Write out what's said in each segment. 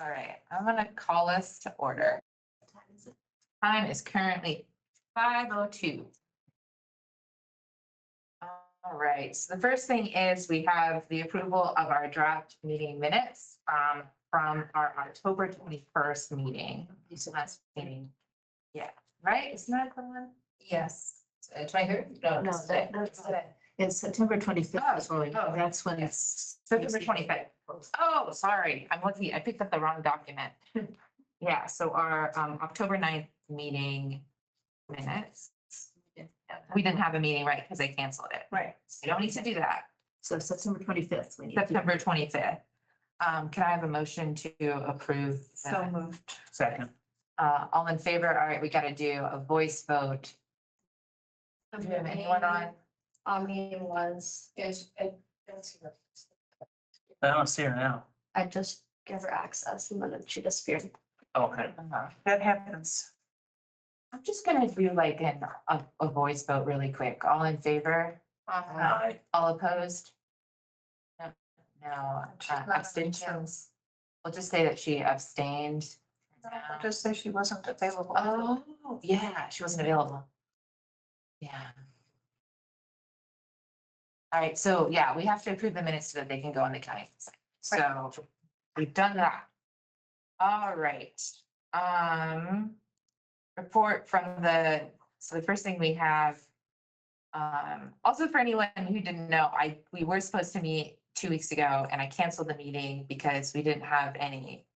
All right, I'm gonna call us to order. Time is currently 5:02. All right, so the first thing is we have the approval of our draft meeting minutes from our October 21st meeting. This last meeting. Yeah, right? Isn't that the one? Yes. 23rd? No, No, that's today. It's September 25th. That's when it's. September 25th. Oh, sorry, I picked up the wrong document. Yeah, so our October 9th meeting minutes. We didn't have a meeting, right, because I canceled it. Right. You don't need to do that. So September 25th. we need to- September 25th. Can I have a motion to approve? So that? moved. Second. All in favor? All right, we gotta do a voice vote. Do you have anyone on? Meeting was, I don't see her now. I just gave her access and then she disappeared. Okay. That happens. I'm just gonna do like a voice vote really quick. All in favor? Aye. All opposed? No, no, abstentions. We'll just say that she abstained. Just say she wasn't available. Oh, yeah, she wasn't available. Yeah. All right, so yeah, we have to approve the minutes so that they can go on the county site. So we've done that. All right. Report from so the first thing we have. Also for anyone who didn't know, we were supposed to meet 2 weeks ago and I canceled the meeting because we didn't have any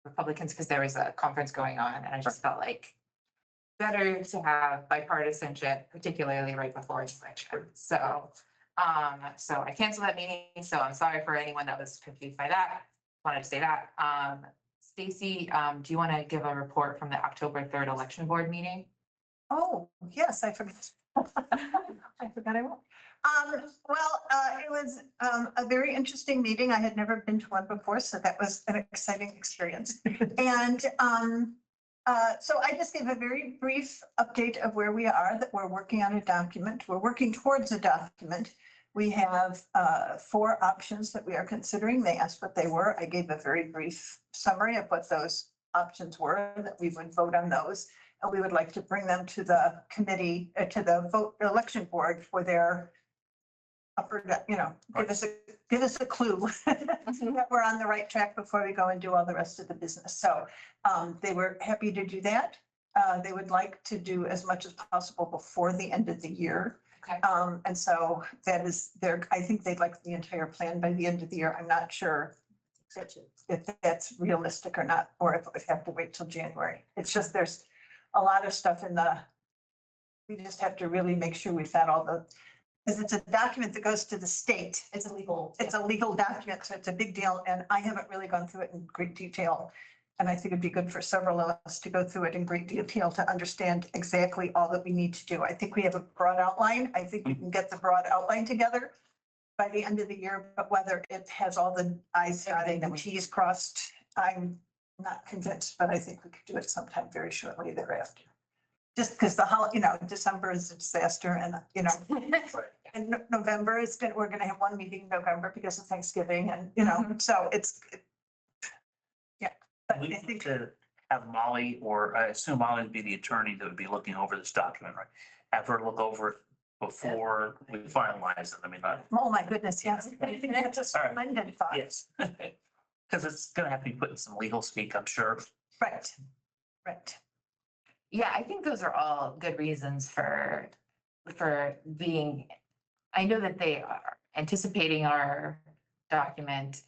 Republicans because there was a conference going on and I just felt like better to have bipartisanship, particularly right before an election. So I canceled that meeting. So I'm sorry for anyone that was confused by that. Wanted to say that. Stacy, do you want to give a report from the October 3rd election board meeting? Oh, yes, I forgot. I forgot I won't. It was a very interesting meeting. I had never been to one before, so that was an exciting experience. And so I just gave a very brief update of where we are, that we're working on a document. We're working towards a document. We have 4 options that we are considering. They asked what they were. I gave a very brief summary of what those options were, that we would vote on those. And we would like to bring them to the committee, to the election board for their upper, give us a clue that we're on the right track before we go and do all the rest of the business. So they were happy to do that. They would like to do as much as possible before the end of the year. Okay. And so that is I think they'd like the entire plan by the end of the year. I'm not sure if that's realistic or not, or if we have to wait till January. It's just, there's a lot of stuff we just have to really make sure we've got all because it's a document that goes to the state. It's a legal document, so it's a big deal. And I haven't really gone through it in great detail. And I think it'd be good for several of us to go through it in great detail to understand exactly all that we need to do. I think we have a broad outline. I think we can get the broad outline together by the end of the year, but whether it has all the I's dotted and T's crossed, I'm not convinced, but I think we could do it sometime very shortly thereafter. Just because December is a disaster and, and November we're going to have one meeting in November because of Thanksgiving and, so it's, yeah. But We I need think, to have Molly, or I assume Molly would be the attorney that would be looking over this document, right? Have her look over it before we finalize it. I mean, oh my goodness, yes. I think that's a splendid thought. yes. Because it's gonna have to be put in some legal speak, I'm sure. Right, right. Yeah, I think those are all good reasons for being, I know that they are anticipating our document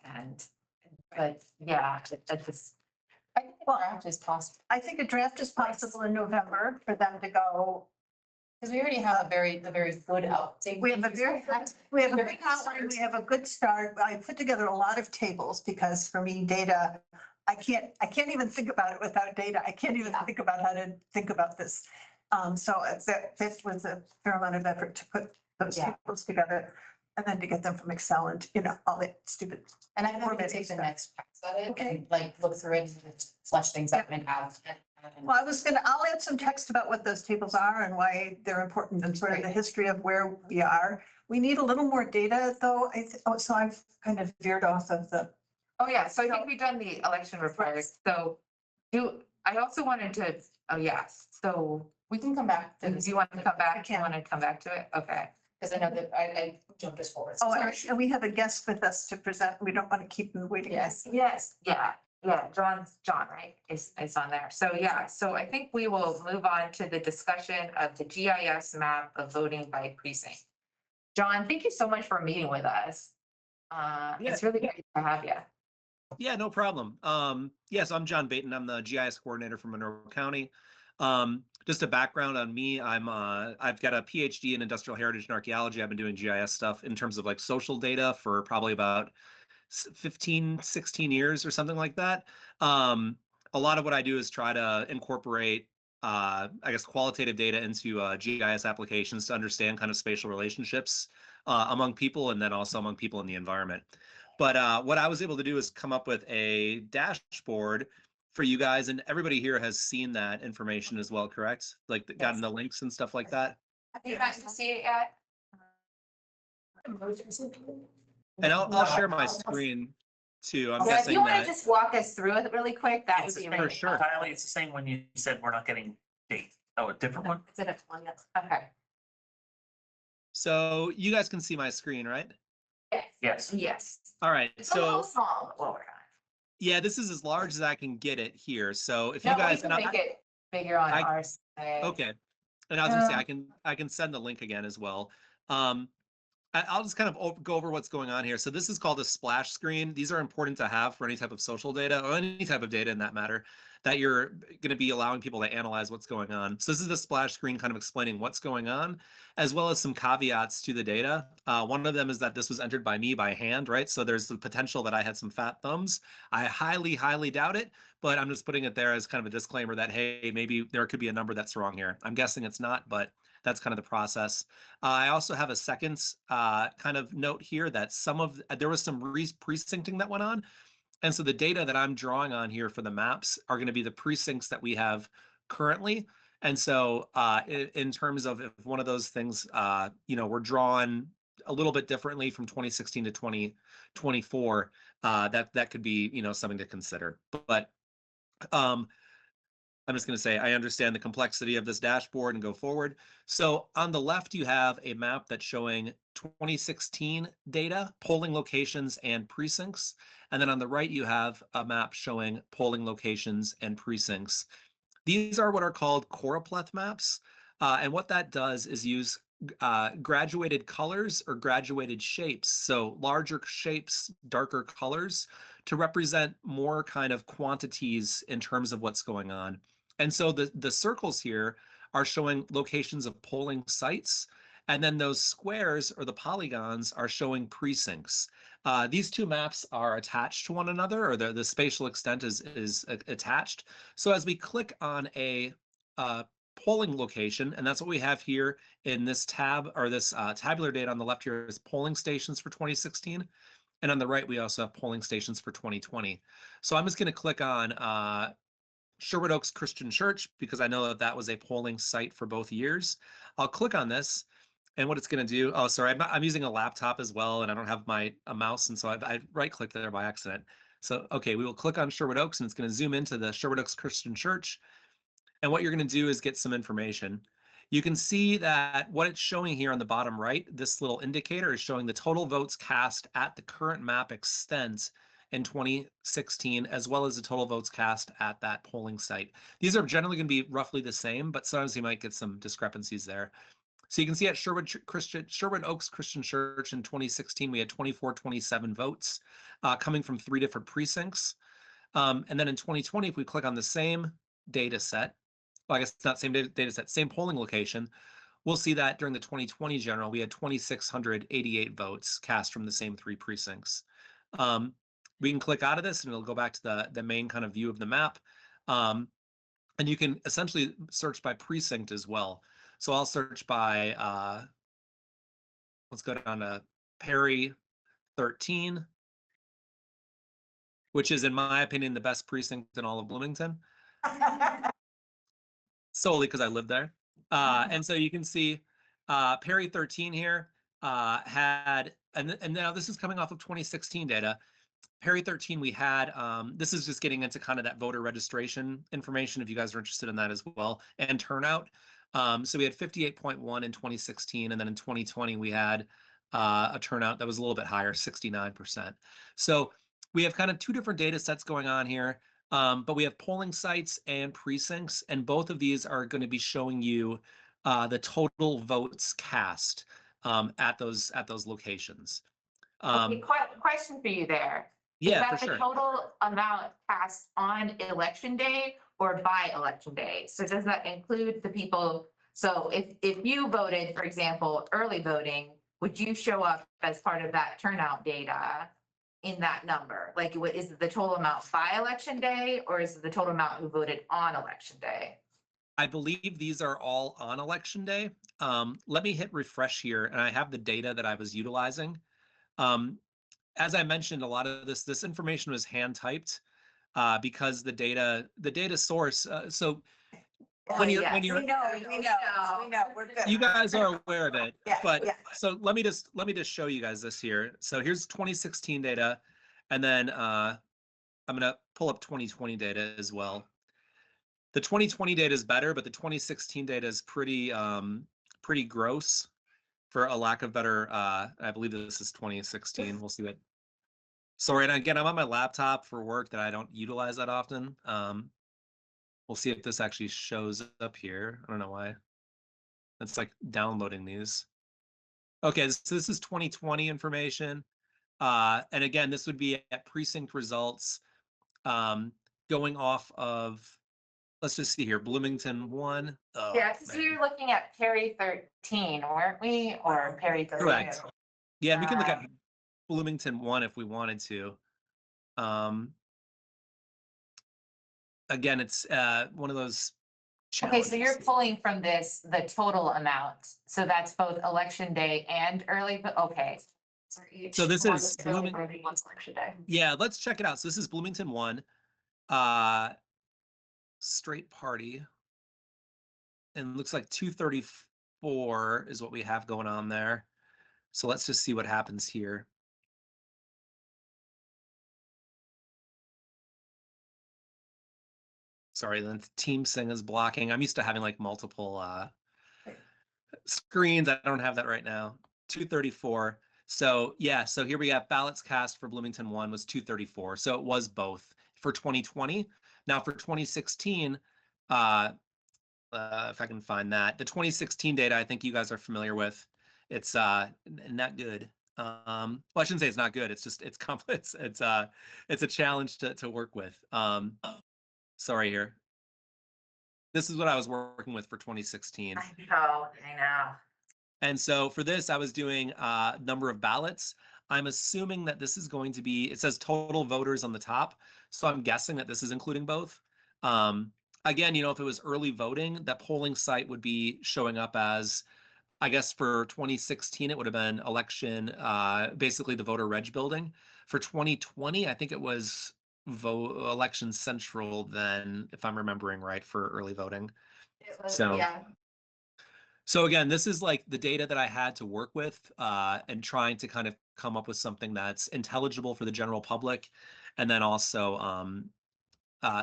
but yeah, that's just. I think a draft is possible, I think a draft is possible in November for them to go. because we already have the very good update. We have a good outline, we have a good start. I put together a lot of tables because for me, data, I can't even think about it without data. I can't even think about how to think about this. So this was a fair amount of effort to put those tables together and then to get them from Excel and, all that stupid. And I'm going to take the next pass at it and look through it and flesh things up and have. Well, I'll add some text about what those tables are and why they're important and sort of the history of where we are. We need a little more data though. So I've kind of veered off of the Oh, yeah, so I think we've done the election report, so I also wanted to, oh, yes, so We can come back to do this, you want to come back? Do you can. want to come back to it? Okay. because I know that I jumped us forward. Oh, Sorry. and we have a guest with us to present. We don't want to keep them waiting. Yes. Yes, yeah, John, right, is on there. So, yeah, so I think we will move on to the discussion of the GIS map of voting by precinct. John, thank you so much for meeting with us. It's really great to have you. Yeah, no problem. Yes, I'm John Baton. I'm the GIS coordinator for Monroe County. Just a background on me, I've got a PhD in industrial heritage and archaeology. I've been doing GIS stuff in terms of like social data for probably about 15, 16 years or something like that. A lot of what I do is try to incorporate I guess qualitative data into GIS applications to understand kind of spatial relationships among people and then also among people in the environment. But what I was able to do is come up with a dashboard for you guys, and everybody here has seen that information as well, correct? Like gotten the links and stuff like that. Have you gotten to see it yet? And I'll share my screen too. I'm Yeah, if guessing you want to that just walk us through it really quick, that would It's be the for amazing. sure. Kylie, it's the same when you said we're not getting date. Oh, a different one? It's in a 20. Okay. So you guys can see my screen, right? Yes. Yes. All right. It's a little So small, but we'll work on yeah, this is as large as I can get it here. So if it. you No, we guys can and make it bigger on I- our side. okay. And I was gonna say I can send the link again as well. I'll just kind of go over what's going on here. So this is called a splash screen. These are important to have for any type of social data or any type of data in that matter that you're going to be allowing people to analyze what's going on. So this is the splash screen kind of explaining what's going on, as well as some caveats to the data. One of them is that this was entered by me by hand, right? So there's the potential that I had some fat thumbs. I highly, highly doubt it, but I'm just putting it there as kind of a disclaimer that, hey, maybe there could be a number that's wrong here. I'm guessing it's not, but that's kind of the process. I also have a second kind of note here that there was some precincting that went on. And so the data that I'm drawing on here for the maps are going to be the precincts that we have currently. And so in terms of if one of those things, we're drawn a little bit differently from 2016 to 2024, that could be, something to consider. But I'm just going to say, I understand the complexity of this dashboard and go forward. So on the left, you have a map that's showing 2016 data, polling locations and precincts. And then on the right, you have a map showing polling locations and precincts. These are what are called choropleth maps. And what that does is use graduated colors or graduated shapes. So larger shapes, darker colors to represent more kind of quantities in terms of what's going on. And so the circles here are showing locations of polling sites. And then those squares or the polygons are showing precincts. These two maps are attached to one another, or the spatial extent is attached. So as we click on a polling location, and that's what we have here in this tab, or this tabular data on the left here is polling stations for 2016. And on the right, we also have polling stations for 2020. So I'm just going to click on Sherwood Oaks Christian Church because I know that was a polling site for both years. I'll click on this, and what it's going to do, oh, sorry, I'm using a laptop as well, and I don't have a mouse, and so I right-clicked there by accident. So, okay, we will click on Sherwood Oaks, and it's going to zoom into the Sherwood Oaks Christian Church. And what you're going to do is get some information. You can see that what it's showing here on the bottom right, this little indicator is showing the total votes cast at the current map extent in 2016, as well as the total votes cast at that polling site. These are generally going to be roughly the same, but sometimes you might get some discrepancies there. So you can see at Sherwood Oaks Christian Church in 2016, we had 2427 votes coming from 3 different precincts. And then in 2020, if we click on the same data set, well, I guess it's not same data set, same polling location, we'll see that during the 2020 general, we had 2,688 votes cast from the same 3 precincts. We can click out of this and it'll go back to the main kind of view of the map. And you can essentially search by precinct as well. So I'll search by, let's go down to Perry 13, which is, in my opinion, the best precinct in all of Bloomington. Solely because I live there. And so you can see Perry 13 here had, and now this is coming off of 2016 data. Perry 13, we had, this is just getting into kind of that voter registration information, if you guys are interested in that as well, and turnout. So we had 58.1 in 2016, and then in 2020, we had a turnout that was a little bit higher, 69%. So we have kind of two different data sets going on here, but we have polling sites and precincts, and both of these are going to be showing you the total votes cast at those locations. Okay, question for you there. Is Yeah, that for the sure. total amount cast on election day or by election day? So does that include the people? So if you voted, for example, early voting, would you show up as part of that turnout data in that number? Like, is it the total amount by election day, or is it the total amount who voted on election day? I believe these are all on election day. Let me hit refresh here, and I have the data that I was utilizing. As I mentioned, a lot of this information was hand typed because the data source. So when you're yes. when you're We know, we're good. you guys are aware of it, Yeah, but yeah. so let me just show you guys this here. So here's 2016 data, and then I'm gonna pull up 2020 data as well. The 2020 data is better, but the 2016 data is pretty pretty gross, for a lack of better. I believe this is 2016. We'll see what. Sorry, and again, I'm on my laptop for work that I don't utilize that often. We'll see if this actually shows up here. I don't know why. It's like downloading these. Okay, so this is 2020 information. And again, this would be at precinct results, going off of, let's just see here, Bloomington 1. Oh, Yeah, because man. you're looking at Perry 13, weren't we? Or Perry 13? Correct. Yeah, and we can look at Bloomington 1 if we wanted to. Again, it's one of those Okay, so you're challenges. pulling from this the total amount. So that's both election day and early, okay. So this is One's election day. Yeah, let's check it out. So this is Bloomington 1, straight party. And it looks like 234 is what we have going on there. So let's just see what happens here. Sorry, the team sing is blocking. I'm used to having like multiple screens. I don't have that right now. 234. So yeah, so here we have ballots cast for Bloomington 1 was 234. So it was both for 2020. Now for 2016, if I can find that, the 2016 data, I think you guys are familiar with. It's not good. Well, I shouldn't say it's not good. It's just it's complex. It's a challenge to work with. Sorry here. This is what I was working with for 2016. I know. And so for this, I was doing number of ballots. I'm assuming that this is going to be, it says total voters on the top. So I'm guessing that this is including both. Again, you know, if it was early voting, that polling site would be showing up as, I guess for 2016, it would have been election, basically the voter reg building. For 2020, I think it was election central then, if I'm remembering right, for early voting. So Yeah. So again, this is like the data that I had to work with and trying to kind of come up with something that's intelligible for the general public, and then also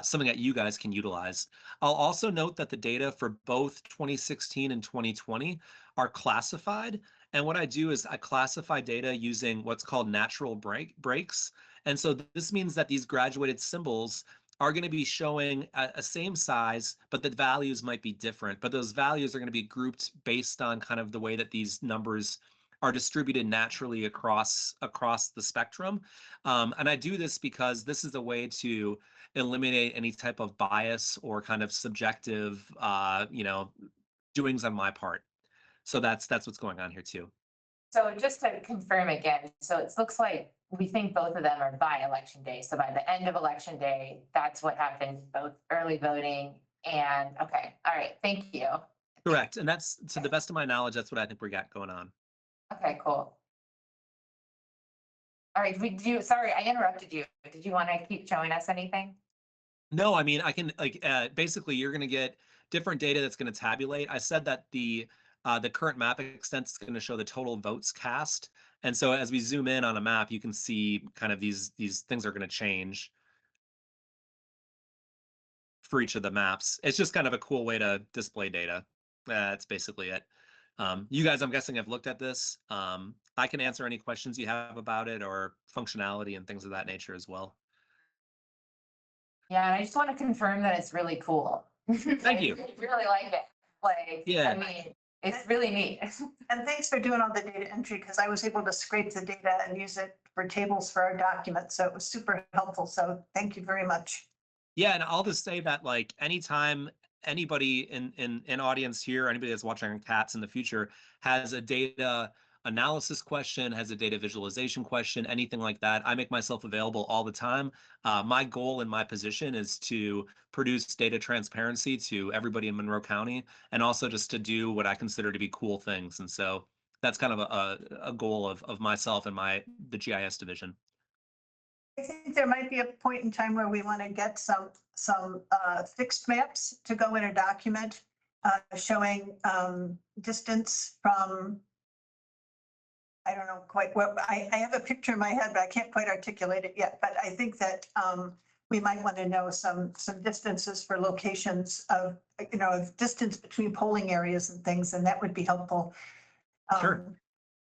something that you guys can utilize. I'll also note that the data for both 2016 and 2020 are classified. And what I do is I classify data using what's called natural breaks. And so this means that these graduated symbols are going to be showing a same size, but the values might be different. But those values are going to be grouped based on kind of the way that these numbers are distributed naturally across the spectrum. And I do this because this is a way to eliminate any type of bias or kind of subjective, you know, doings on my part. So that's what's going on here too. So just to confirm again, so it looks like we think both of them are by election day. So by the end of election day, that's what happened, both early voting and, okay, all right, thank you. Correct. And that's, to the best of my knowledge, that's what I think we got going on. Okay, cool. All right, sorry, I interrupted you. Did you want to keep showing us anything? No, I mean, I can like, basically you're going to get different data that's going to tabulate. I said that the current map extent is going to show the total votes cast. And so as we zoom in on a map, you can see kind of these things are going to change for each of the maps. It's just kind of a cool way to display data. That's basically it. You guys, I'm guessing, have looked at this. I can answer any questions you have about it or functionality and things of that nature as well. Yeah, and I just want to confirm that it's really cool. Thank you. I really like it. Like, Yeah. I mean, it's really neat. And thanks for doing all the data entry, because I was able to scrape the data and use it for tables for our documents. So it was super helpful. So thank you very much. Yeah, and I'll just say that, like, anytime anybody in audience here, anybody that's watching on Cats in the future has a data analysis question, has a data visualization question, anything like that, I make myself available all the time. My goal in my position is to produce data transparency to everybody in Monroe County, and also just to do what I consider to be cool things. And so that's kind of a goal of myself and the GIS division. I think there might be a point in time where we want to get some fixed maps to go in a document showing distance from, I don't know quite what, I have a picture in my head, but I can't quite articulate it yet. But I think that we might want to know some distances for locations of, distance between polling areas and things, and that would be helpful. Sure.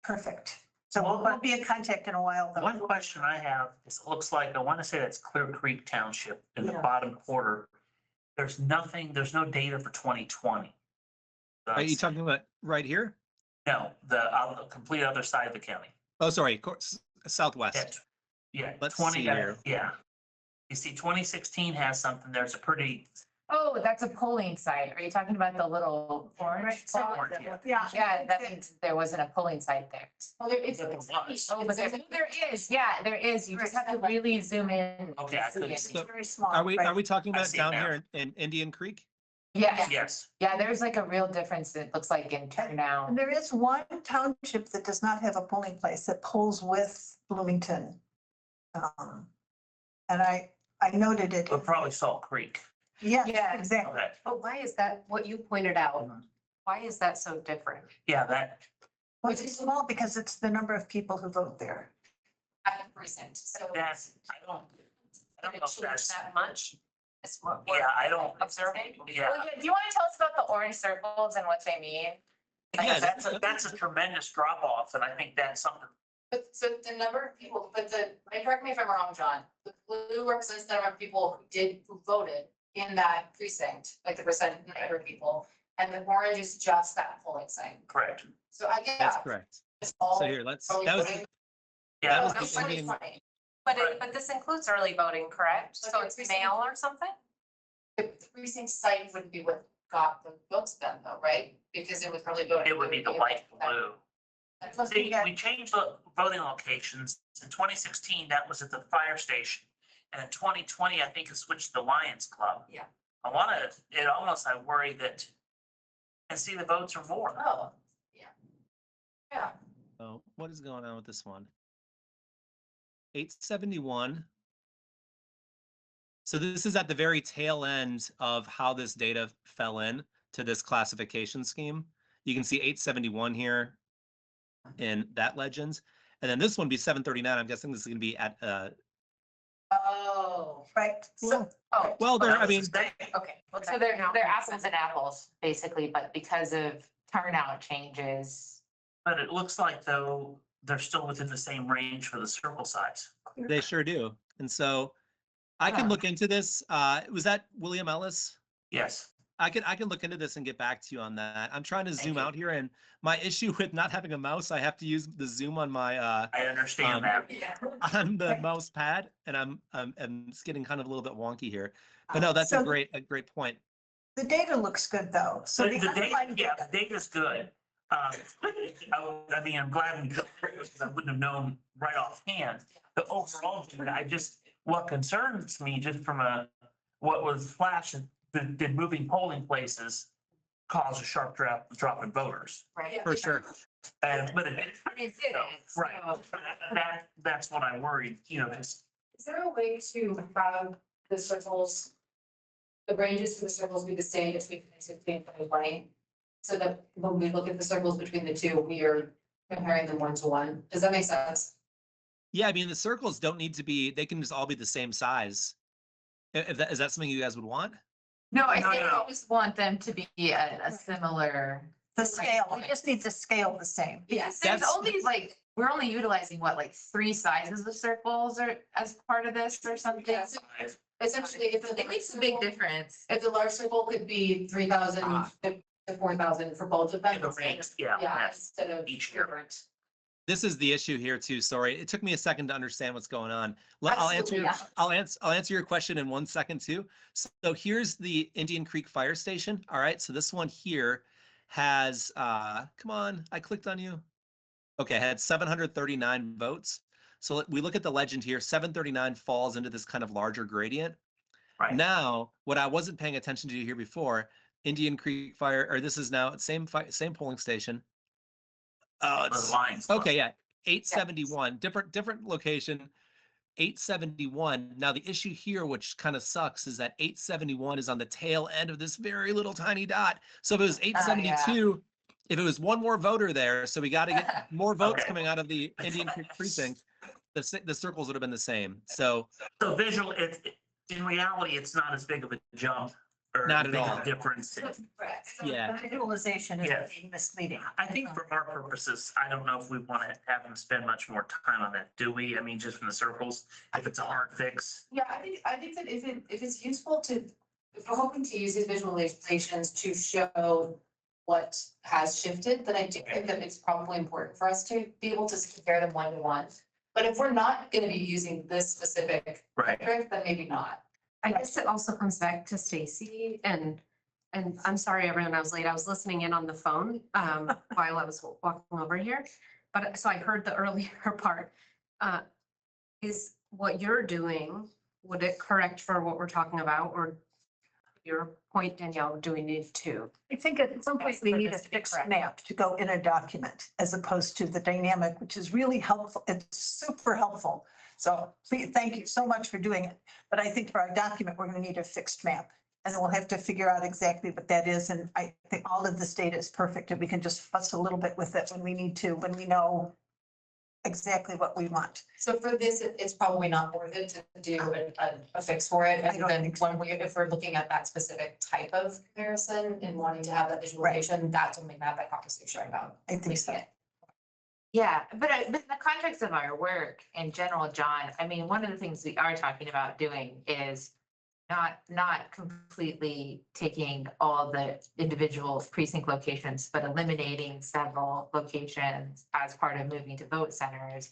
Perfect. So we'll be in contact in a while, though. One question I have is, it looks like, I want to say that's Clear Creek Township in the Yeah. bottom quarter. There's no data for 2020. Are you talking about right here? No, the complete other side of the county. Oh, sorry, southwest. Yeah, Let's 20, see here. yeah. You see, 2016 has something, there's a pretty, Oh, that's a polling site. Are you talking about the little orange? Right, spot? orange, yeah. Yeah. Yeah, that means there wasn't a polling site there. Well, there is. There was. Oh, but there is, yeah, there is. You just have to really zoom in. Okay, I couldn't It's see. very small. Are we right? talking I about see it down now. here in Indian Creek? Yeah, Yes, yeah, there's like a real difference. It looks like in And turnout. there is one township that does not have a polling place that polls with Bloomington. And I noted it. but probably Salt Creek. Yeah, Yeah. exactly. Okay, But why is that, what you pointed out, why is that so different? yeah, that, Well, it's small because it's the number of people who vote there. At the precinct, so. that's, I don't know Did it if change that's, that much? That's what we're yeah, I don't, observing. yeah. Well, do you want to tell us about the orange circles and what they mean? Yeah, That's a tremendous drop off, and I think that's something, But so the number of people, correct me if I'm wrong, John, the blue represents the number of people who voted in that precinct, like the percent number of people. And the orange is just that polling site. correct. So I get That's that. correct. It's all So here, that early was, voting. Yeah, was No, the it's funny, Indian- funny. But Right. but this includes early voting, correct? So it's mail or something? The precinct site would be what got the votes then though, right? Because it was early voting. it would be the light blue. Plus we See, got- we changed the voting locations. In 2016, that was at the fire station. And in 2020, I think it switched to the Lions Club. Yeah. I worry that, and see, the votes are more. Oh, yeah. Yeah. oh, what is going on with this one? 871. So this is at the very tail end of how this data fell in to this classification scheme. You can see 871 here in that legend. And then this one be 739. I'm guessing this is going to be at, Oh, Right. So oh, well, there, That I was the mean, state. okay. Well, So that they're now they're makes apples sense. and apples, basically, but because of turnout changes. But it looks like though, they're still within the same range for the circle size. they sure do. And so I can Huh. look into this. Was that William Ellis? Yes, I can look into this and get back to you on that. I'm trying to zoom you. out here, and my issue with not having a mouse, I have to use the zoom on my I understand that. Yeah. on the mouse pad, and I'm it's getting kind of a little bit wonky here. But no, that's So a great point. the data looks good, though. So So the the data, underlying yeah, data. the data's good. I mean, I'm glad we got it, because I wouldn't have known right offhand. The overall, what concerns me just from what was flashed, did moving polling places cause a sharp drop in voters? Right. For sure. But it, It didn't. right, so- that's what I worried, just, Is there a way to have the circles, the ranges for the circles be the same between 2016 and 2020? So that when we look at the circles between the two, we are comparing them 1 to 1. Does that make sense? Yeah, I mean, the circles don't need to be, they can just all be the same size. If that, is that something you guys would want? No, I No, think no. I just want them to be a similar. The scale, we just need the scale the same. Yes, there's That's- only like, we're only utilizing what, like 3 sizes of circles or as part of this or something? Yeah, so essentially, if It makes a big difference. If the large circle could be 3,000 to 4,000 for both of them. In the range, yeah, Yeah, that's instead of each year. different. This is the issue here too. Sorry, it took me a second to understand what's going on. I'll answer. Absolutely, I'll answer your question in 1 second too. So here's the Indian Creek Fire Station. All right, so this one here has. Come on, I clicked on you. Okay, had 739 votes. So we look at the legend here. 739 falls into this kind of larger gradient. Right. Now, what I wasn't paying attention to here before, Indian Creek Fire, or this is now same polling station. Oh, The it's lines. okay, yeah, 871, different location, 871. Now, the issue here, which kind of sucks, is that 871 is on the tail end of this very little tiny dot. So if it was 872, if it was one more voter there, so we got to get more votes Okay. coming out of the Indian Creek precinct, the circles would have been the same. So So visual, in reality, it's not as big of a jump or Not at big all. a difference. Correct. Yeah. The visualization is Yes. being misleading. I think for our purposes, I don't know if we want to have them spend much more time on that, do we? I mean, just from the circles, if it's a hard fix. Yeah, I think that if it's useful to, if we're hoping to use these visualizations to show what has shifted, then I do think that it's probably important for us to be able to compare them 1 to 1. But if we're not gonna be using this specific Right. metric, then maybe not. I guess it also comes back to Stacy and I'm sorry, everyone, I was late. I was listening in on the phone while I was walking over here. But so I heard the earlier part. Is what you're doing, would it correct for what we're talking about, or your point, Danielle, do we need to? I think at some point we For need a this to be fixed correct. map to go in a document as opposed to the dynamic, which is really helpful. It's super helpful. So please, thank you so much for doing it. But I think for our document, we're going to need a fixed map. And then we'll have to figure out exactly what that is. And I think all of this data is perfect and we can just fuss a little bit with it when we need to, when we know exactly what we want. So for this, it's probably not worth it to do a fix for it. I And don't then think so. when if we're looking at that specific type of comparison and wanting to have that visualization, that's when we can have that conversation about. I think so. it. Yeah, but in the context of our work in general, John, I mean, one of the things we are talking about doing is not completely taking all the individual precinct locations, but eliminating several locations as part of moving to vote centers.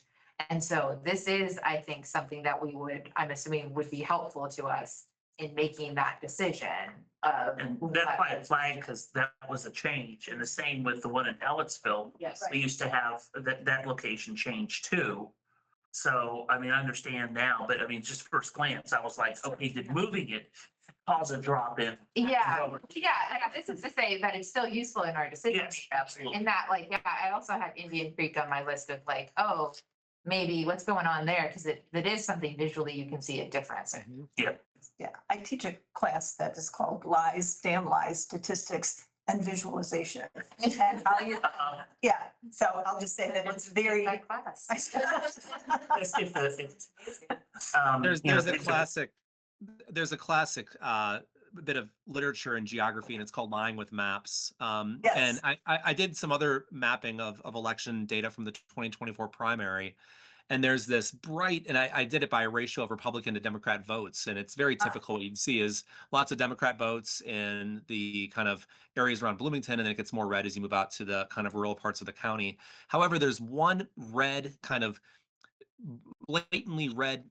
And so this is, I think, something that we would, I'm assuming would be helpful to us in making that decision of. And that's why I flagged, because that was a change. And the same with the one in Ellettsville. Yes. We used to have that location changed too. So, I mean, I understand now, but I mean, just first glance, I was like, okay, did moving it cause a drop in? Yeah, this is to say that it's still useful in our decision. Yes, making. absolutely. In that, like, yeah, I also have Indian Creek on my list of like, oh, maybe what's going on there, because it is something visually you can see a difference. Yeah, I teach a class that is called lies, damn lies, statistics and visualization. And how you, yeah, so I'll just say that it's very. That class. Let's give there's a classic bit of literature in geography, and it's called Lying with Maps. And Yes. I did some other mapping of election data from the 2024 primary. And there's this bright, and I did it by a ratio of Republican to Democrat votes. And it's very typical. What you see is lots of Democrat votes in the kind of areas around Bloomington, and then it gets more red as you move out to the kind of rural parts of the county. However, there's one red, kind of blatantly red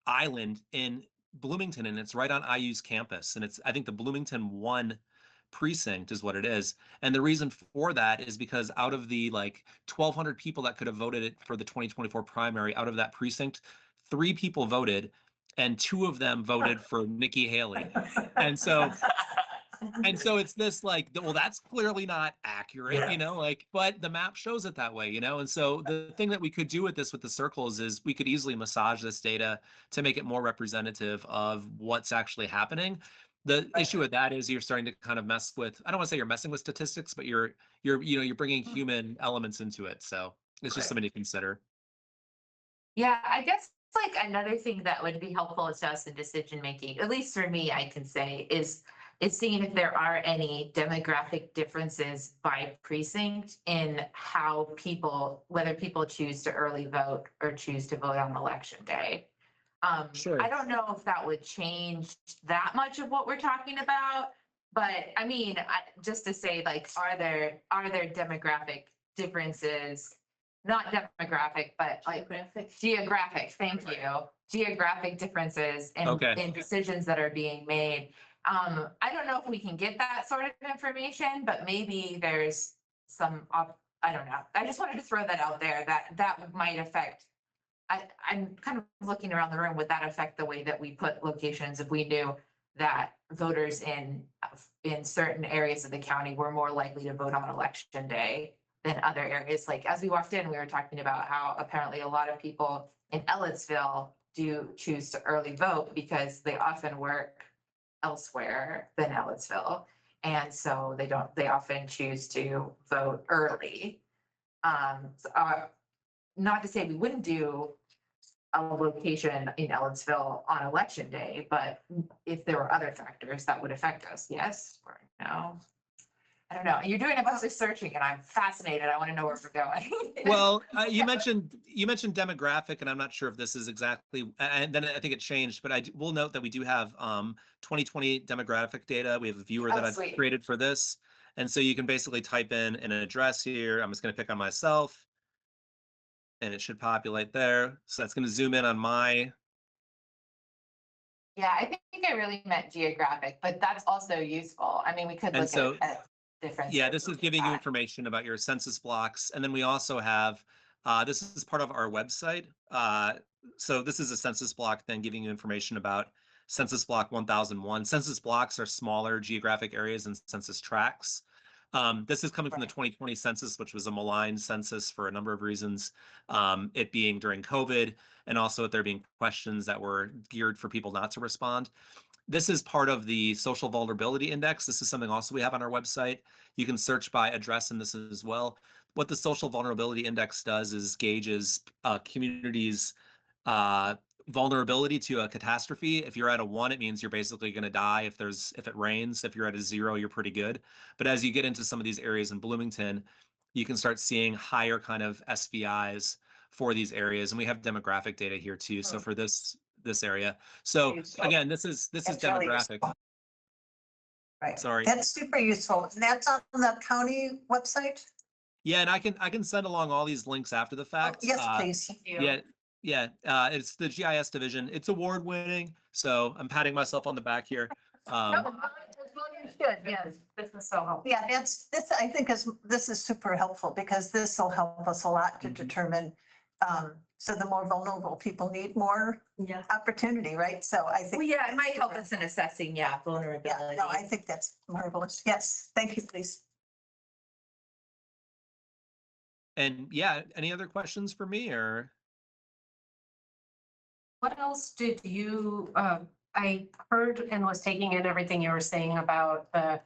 island in Bloomington, and it's right on IU's campus. And it's, I think, the Bloomington 1 precinct is what it is. And the reason for that is because out of the like 1,200 people that could have voted it for the 2024 primary, out of that precinct, 3 people voted, and 2 of them voted for Nikki Haley. And so it's this like, well, that's clearly not accurate, Yeah. you know, like, but the map shows it that way, you know? And so the thing that we could do with this, with the circles, is we could easily massage this data to make it more representative of what's actually happening. The issue with that is you're starting to kind of mess with, I don't want to say you're messing with statistics, but you're bringing human elements into it. So It's just something to consider. Yeah, I guess like another thing that would be helpful to us in decision making, at least for me, I can say, is seeing if there are any demographic differences by precinct in how people, whether people choose to early vote or choose to vote on election day. Sure. I don't know if that would change that much of what we're talking about, but I mean, just to say, like, are there demographic differences? Not demographic, but like geographic, thank you. Geographic differences Okay. in decisions that are being made. I don't know if we can get that sort of information, but maybe there's some, I don't know. I just wanted to throw that out there, that might affect. I'm kind of looking around the room, would that affect the way that we put locations if we knew that voters in certain areas of the county were more likely to vote on election day than other areas? Like, as we walked in, we were talking about how apparently a lot of people in Ellettsville do choose to early vote because they often work elsewhere than Ellettsville. And so they often choose to vote early. Not to say we wouldn't do a location in Ellettsville on election day, but if there were other factors that would affect us, yes or no? I don't know. You're doing a bunch of searching and I'm fascinated. I want to know where we're going. Well, you mentioned demographic, and I'm not sure if this is exactly, and then I think it changed, but I will note that we do have 2020 demographic data. We have a viewer that I've sweet. created for this. And so you can basically type in an address here. I'm just going to pick on myself, and it should populate there. So that's going to zoom in on my. Yeah, I think I really meant geographic, but that's also useful. I mean, we could And look so, at different. Yeah, this is giving you information about your census blocks. And then we also have, this is part of our website. So this is a census block thing giving you information about census block 1001. Census blocks are smaller geographic areas than census tracts. This is coming from the 2020 census, which was a maligned census for a number of reasons. It being during COVID, and also there being questions that were geared for people not to respond. This is part of the social vulnerability index. This is something also we have on our website. You can search by address in this as well. What the social vulnerability index does is gauges communities' vulnerability to a catastrophe. If you're at a 1, it means you're basically going to die. If it rains, if you're at a 0, you're pretty good. But as you get into some of these areas in Bloomington, you can start seeing higher kind of SVIs for these areas. And we have demographic data here too. So for this area. So again, this is That's really demographic. useful. Right. Sorry. That's super useful. And that's on the county website? Yeah, and I can send along all these links after the fact. Yes, please. Yeah. It's the GIS division. It's award winning. So I'm patting myself on the back here. Good, yes. This is so helpful. Yeah, this, I think this is super helpful because this will help us a lot to determine, so the more vulnerable people need more opportunity, right? So I think. Well, yeah, it might help us in assessing, Yeah, vulnerability. no, I think that's marvelous. Yes, thank you, please. And yeah, any other questions for me or? What else did you, I heard and was taking in everything you were saying about the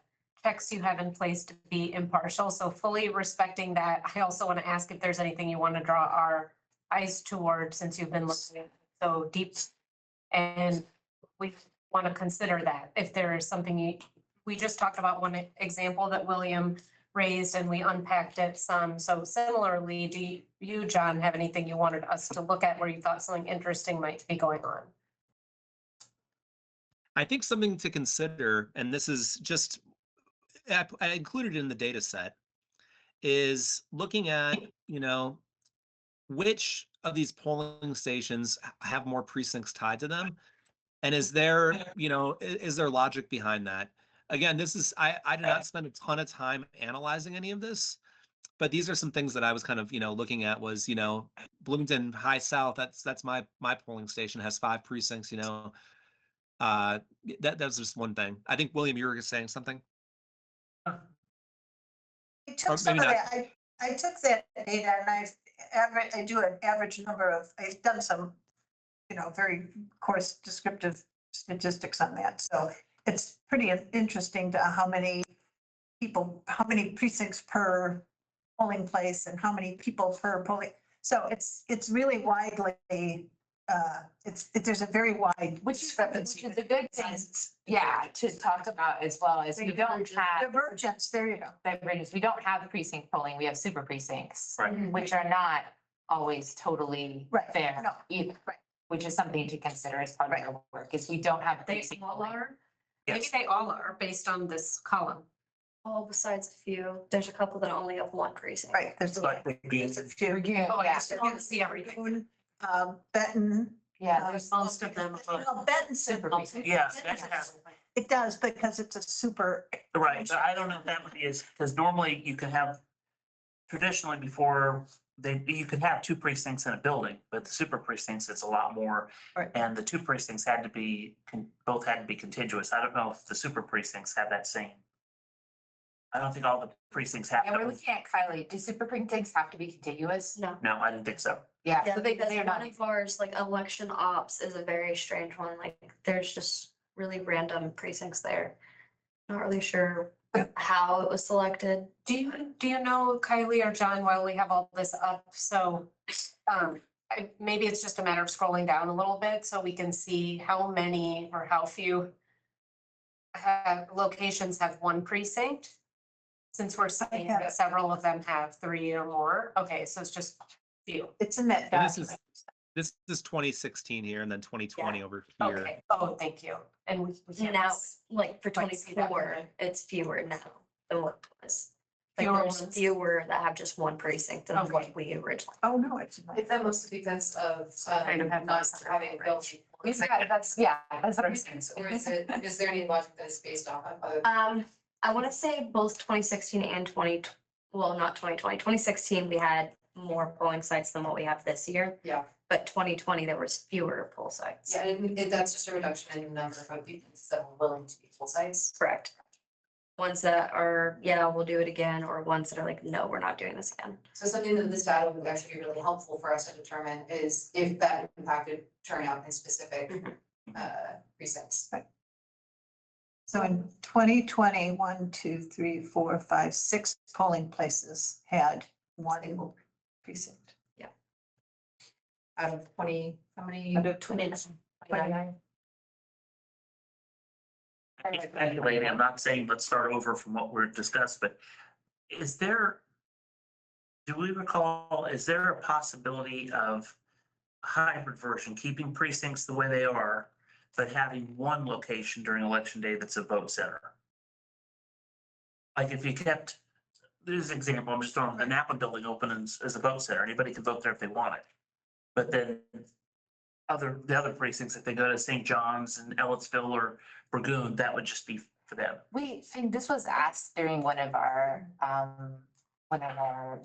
checks you have in place to be impartial. So fully respecting that, I also want to ask if there's anything you want to draw our eyes toward since you've been looking so deep. And we want to consider that if there is something we just talked about one example that William raised and we unpacked it some. So similarly, do you, John, have anything you wanted us to look at where you thought something interesting might be going on? I think something to consider, and this is just, I included in the data set, is looking at, which of these polling stations have more precincts tied to them? And is there, is there logic behind that? Again, I did not spend a ton of time analyzing any of this, but these are some things that I was kind of, looking at was, Bloomington High South, that's my polling station, has 5 precincts, that's just one thing. I think, William, you were saying something? I took some of that. I took that data and I do an average number of, I've done some, very coarse descriptive statistics on that. So it's pretty interesting to how many precincts per polling place and how many people per polling. So it's really widely, there's a very wide. Which is a good thing, yeah, to talk about as well as we don't have. Divergence, there you go. Divergence. We don't have precinct polling, we have super precincts. Right. Which are not always totally Right, fair no, either. right. Which is something to consider as part of our work, is we don't have. They precinct all polling. are, maybe Yes. they all are based on this column. All besides a few. There's a couple that only have one precinct. Right, there's Like the green. a few. Oh, I Yeah, just want to see everything. Benton. yeah, There's most of them. Well, Benton super said, precinct. Yeah, Benton that's- has- it does because it's a super. right, but I don't know if that would be is, because normally you can have, traditionally before, you could have two precincts in a building, but the super precincts, it's a lot more. Right. And the two precincts had to be, both had to be contiguous. I don't know if the super precincts have that same. I don't think all the precincts have. And we're looking at Kylie, do super precincts have to be contiguous? No. No, I didn't think so. Yeah, Yeah, so they, because they're one not. of ours, like election ops is a very strange one. Like there's just really random precincts there. Not really sure how it was selected. Do you know, Kylie or John, while we have all this up, so, maybe it's just a matter of scrolling down a little bit so we can see how many or how few locations have one precinct? Since we're saying have that it. several of them have three or more, okay, so it's just few. It's in that And this document. is 2016 here and then 2020 over here. Okay, oh, thank you, and we can't. Now, like for quite see that 24, one. it's fewer now than what it was. Like Fewer there's ones. fewer that have just one precinct than Okay. what we originally. Oh, no, it's not. It's mostly because of, Kind of have not those having a building. We've got, that's, yeah, that's what I'm saying. Or is there any logic that is based off of? I want to say both 2016 and not 2020, 2016, we had more polling sites than what we have this year. Yeah. But 2020, there was fewer poll sites. Yeah, that's just a reduction in the number of people that are willing to be full sites. Correct. Ones that are, yeah, we'll do it again, or ones that are like, no, we're not doing this again. So something that this data would actually be really helpful for us to determine is if that impacted turnout in specific precincts. So in 2020, 1, 2, 3, 4, 5, 6 polling places had one precinct. Out of 20, how many? Out of 20. 29. Speculating, I'm not saying let's start over from what we're discussed, but is there, do we recall, is there a possibility of a hybrid version, keeping precincts the way they are, but having one location during election day that's a vote center? Like if you kept, there's an example, I'm just throwing the Napa building open as a vote center, anybody can vote there if they want it. But then the other precincts, if they go to St. John's and Ellettsville or Burgoon, that would just be for them. And this was asked during one of our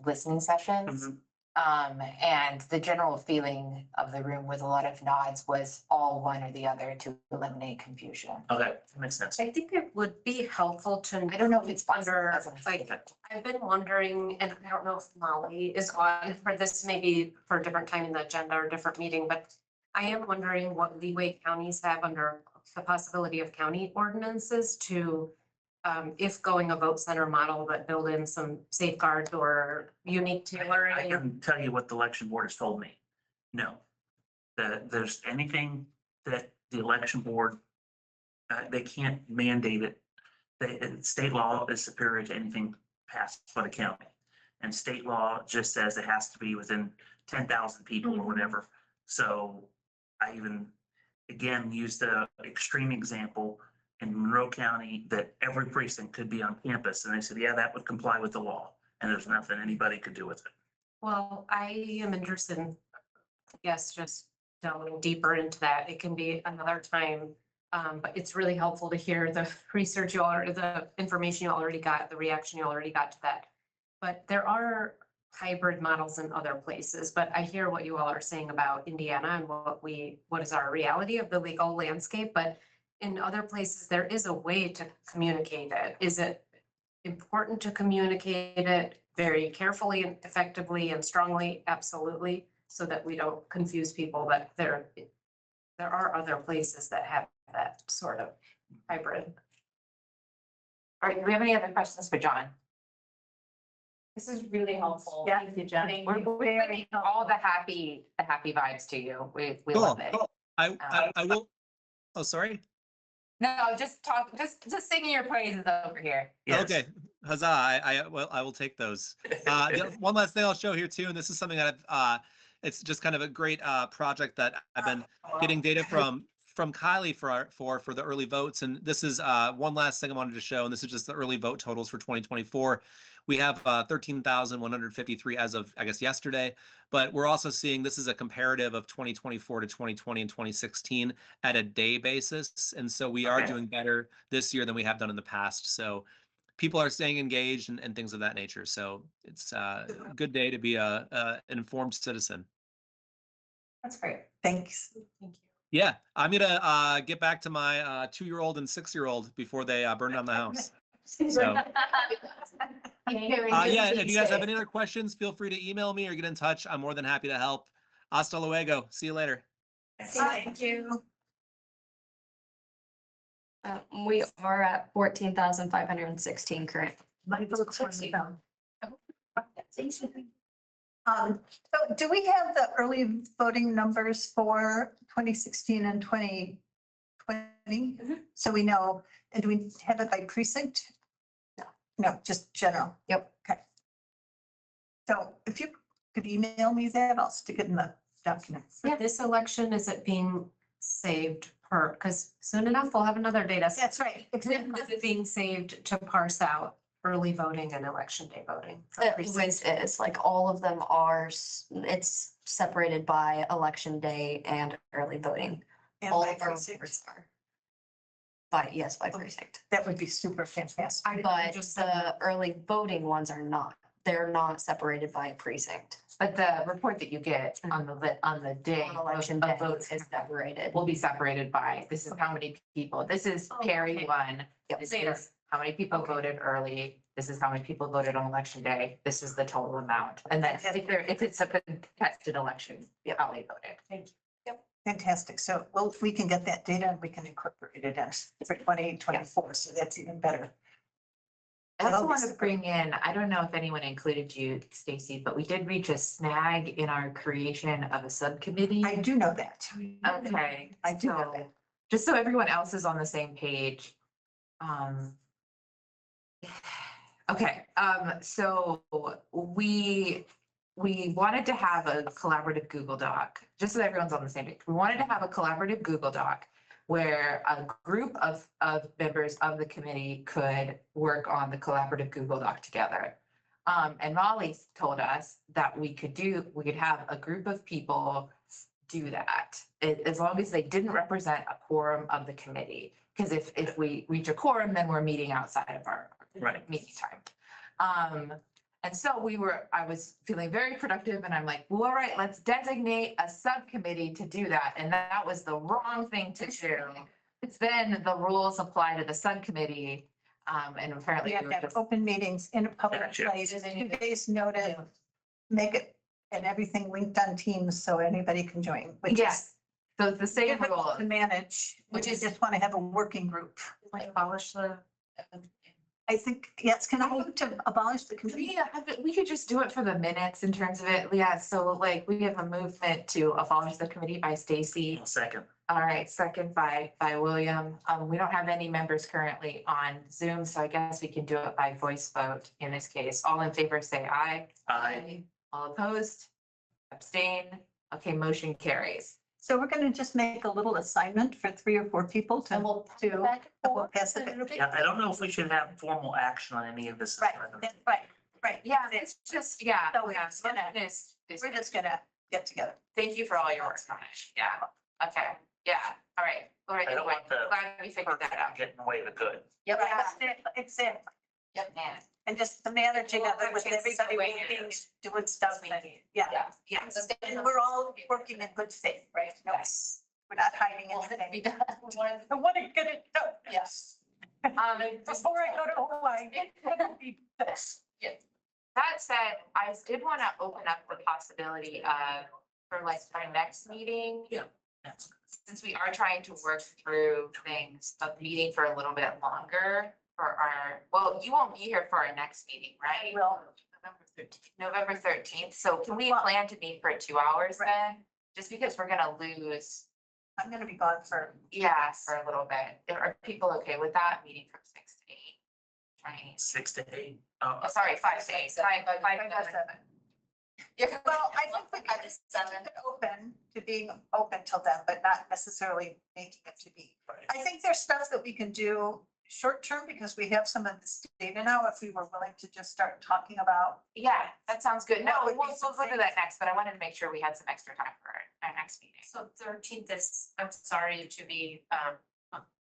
listening sessions. And the general feeling of the room with a lot of nods was all one or the other to eliminate confusion. Okay, that makes sense. I think it would be helpful to. I don't know if it's Under, possible. like, I've been wondering, and I don't know if Molly is on for this, maybe for a different time in the agenda or different meeting, but I am wondering what leeway counties have under the possibility of county ordinances to, if going a vote center model, but build in some safeguards or unique I tailoring. can tell you what the election board has told me. No. That there's anything that the election board, they can't mandate it. State law is superior to anything passed by the county. And state law just says it has to be within 10,000 people or whatever. So I even, again, used the extreme example in Monroe County that every precinct could be on campus. And they said, yeah, that would comply with the law. And there's nothing anybody could do with it. Well, I am interested in, yes, just delving deeper into that. It can be another time. But it's really helpful to hear the research you already, the information you already got, the reaction you already got to that. But there are hybrid models in other places, but I hear what you all are saying about Indiana and what is our reality of the legal landscape, but in other places, there is a way to communicate it. Is it important to communicate it very carefully and effectively and strongly? Absolutely, so that we don't confuse people, but there are other places that have that sort of hybrid. All right, do we have any other questions for John? This is really helpful. Yeah. Thank you, Jen. We're sending all the happy vibes to you. We Cool. love it. I will, oh, sorry. No, just talk, just singing your praises over here. Yes. Okay, huzzah! I will take those. One last thing I'll show here too, and this is something that it's just kind of a great project that I've been getting data from Kylie for the early votes, and this is one last thing I wanted to show, and this is just the early vote totals for 2024. We have 13,153 as of, I guess, yesterday, but we're also seeing this is a comparative of 2024 to 2020 and 2016 at a day basis. And so we are Okay. doing better this year than we have done in the past. So people are staying engaged and things of that nature. So it's a good day to be an informed citizen. That's great. Thanks. Yeah, I'm gonna get back to my 2-year-old and 6-year-old before they burn down the house. So yeah, if you guys have any other questions, feel free to email me or get in touch. I'm more than happy to help. Hasta luego. See you later. Thank you. We are at 14,516 current. My books were down. So do we have the early voting numbers for 2016 and 2020? So we know, and do we have it by precinct? No. No, just general. Yep. Okay. So if you could email me that, I'll stick it in the document. For this election, is it being saved per, because soon enough we'll have another data. set. That's right. Is it being saved to parse out early voting and election day voting? for It precincts? always is, like, all of them are, it's separated by election day and early voting. And All by of our precinct. reports are. By, yes, by precinct. That would be super fantastic. But the early voting ones are not. They're not separated by a precinct. But the report that you get on the day On election of day votes is separated. will be separated by, this is how many people, this is Perry one. Yep. This is how many people voted early. This is how many people voted on election day. This is the total amount. And then if it's a contested election, how they voted. Thank you. Fantastic. So, well, we can get that data and we can incorporate it in for 2024. So that's even better. I also want to bring in, I don't know if anyone included you, Stacy, but we did reach a snag in our creation of a subcommittee. I do know that. Okay. I do know so that. Just so everyone else is on the same page. Okay, so we wanted to have a collaborative Google Doc, just so everyone's on the same page. We wanted to have a collaborative Google Doc where a group of members of the committee could work on the collaborative Google Doc together. And Molly told us that we could have a group of people do that, as long as they didn't represent a quorum of the committee. Because if we reach a quorum, then we're meeting outside of our Right. meeting time. And so I was feeling very productive and I'm like, well, all right, let's designate a subcommittee to do that. And that was the wrong thing to do. It's then the rules apply to the subcommittee. And apparently We have we to were have just, open meetings in a public Gotcha. place, 2 days notice, make it, and everything linked on Teams so anybody can join. Which is yes, so it's the same difficult rules. to manage, which is just want to have a working group. Like abolish the. I think, yes, can I move to abolish the committee? We could just do it for the minutes in terms of it. Yeah, so like we have a movement to abolish the committee by Stacy. Second. All right, second by William. We don't have any members currently on Zoom, so I guess we can do it by voice vote in this case. All in favor, say aye. Aye. All opposed? Abstain? Okay, motion carries. So we're going to just make a little assignment for 3 or 4 people to, And we'll we'll pass it. Yeah, I don't know if we should have formal action on any of this. Right, that's right. Yeah, it's just, yeah. So we're yeah, just gonna- motion is- We're just gonna get together. Thank you for all your work on it. Yeah, okay, yeah, all right. All right, I don't anyway, want the glad we figured that out. Getting away with good. Yep. Exactly. Yep. Man. And just the managing of it with It's everybody way working, it is. doing stuff. Yeah, Yeah. and we're all working in good faith, right? No, Yes. we're not hiding Well, it'd be anything. done. We wanted- I want to get it done. Yes. Before I go to Hawaii, it's gonna be this. That said, I did want to open up the possibility of, for like our next meeting. Yeah. That's- Since we are trying to work through things, of meeting for a little bit longer for our, well, you won't be here for our next meeting, right? Well, November 13th. So can we plan to meet for 2 hours then? Just because we're gonna lose, I'm gonna be gone for, yeah, for a little bit. Are people okay with that meeting from 6 to 8? Trying, 6 to 8. oh, sorry, 5 to 8, five to 7. yeah, well, I think we could just keep it open to being open till then, but not necessarily making it to be. I think there's stuff that we can do short term because we have some of this data now, if we were willing to just start talking about. Yeah, that sounds good. No, What would we'll be go to that next, but I wanted to make sure we had some extra time for our next meeting. So 13th is, I'm sorry to be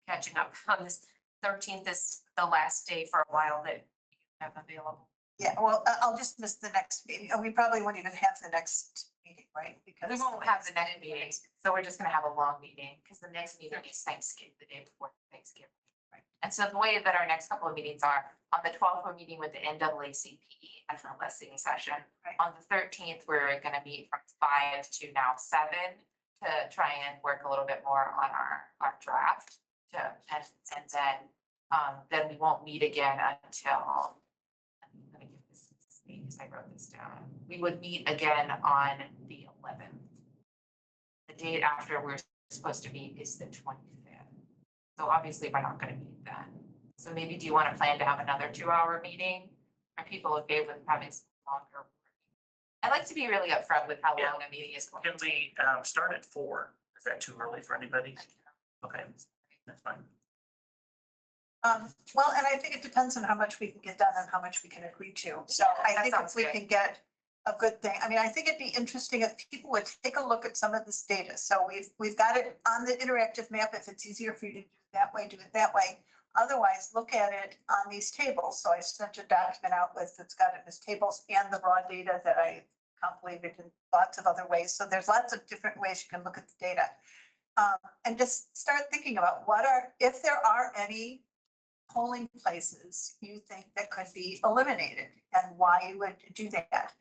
catching up on this. 13th is the last day for a while that you have available. Yeah, well, I'll just miss the next meeting. And we probably won't even have the next meeting, right? Because We won't have the next meeting, so we're just gonna have a long meeting, because the next meeting is Thanksgiving, the day before Thanksgiving. Right. And so the way that our next couple of meetings are, on the 12th, we're meeting with the NAACP as a listening session. Right. On the 13th, we're gonna meet from 5 to now 7 to try and work a little bit more on our draft. Then we won't meet again until, I'm gonna give this to me because I wrote this down. We would meet again on the 11th. The date after we're supposed to meet is the 25th. So obviously, we're not gonna meet then. So maybe do you want to plan to have another 2-hour meeting? Are people okay with having some longer? I like to be really upfront with how long a meeting is going Can to take. we start at 4? Is that too early for anybody? Okay, that's fine. Well, and I think it depends on how much we can get done and how much we can agree to. So I that think sounds if we good. can get a good thing, I mean, I think it'd be interesting if people would take a look at some of this data. So we've got it on the interactive map. If it's easier for you to do it that way, do it that way. Otherwise, look at it on these tables. So I sent a document out with, it's got it as tables and the raw data that I compilated in lots of other ways. So there's lots of different ways you can look at the data. And just start thinking about if there are any polling places you think that could be eliminated and why you would do that.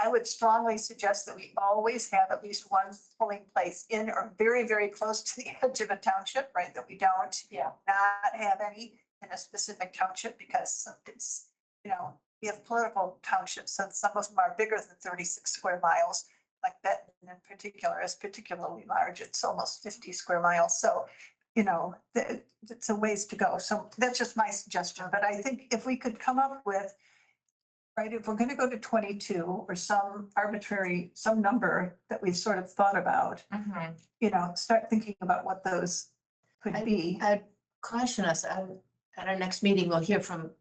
I would strongly suggest that we always have at least one polling place in or very, very close to the edge of a township, right? That we don't not have any in a specific township because it's, we have political townships, so some of them are bigger than 36 square miles. Like Benton in particular is particularly large. It's almost 50 square miles. So, it's a ways to go. So that's just my suggestion. But I think if we could come up with, right, if we're going to go to 22 or some arbitrary, some number that we've sort of thought about, start thinking about what those could be. I'd caution us, at our next meeting, we'll hear from,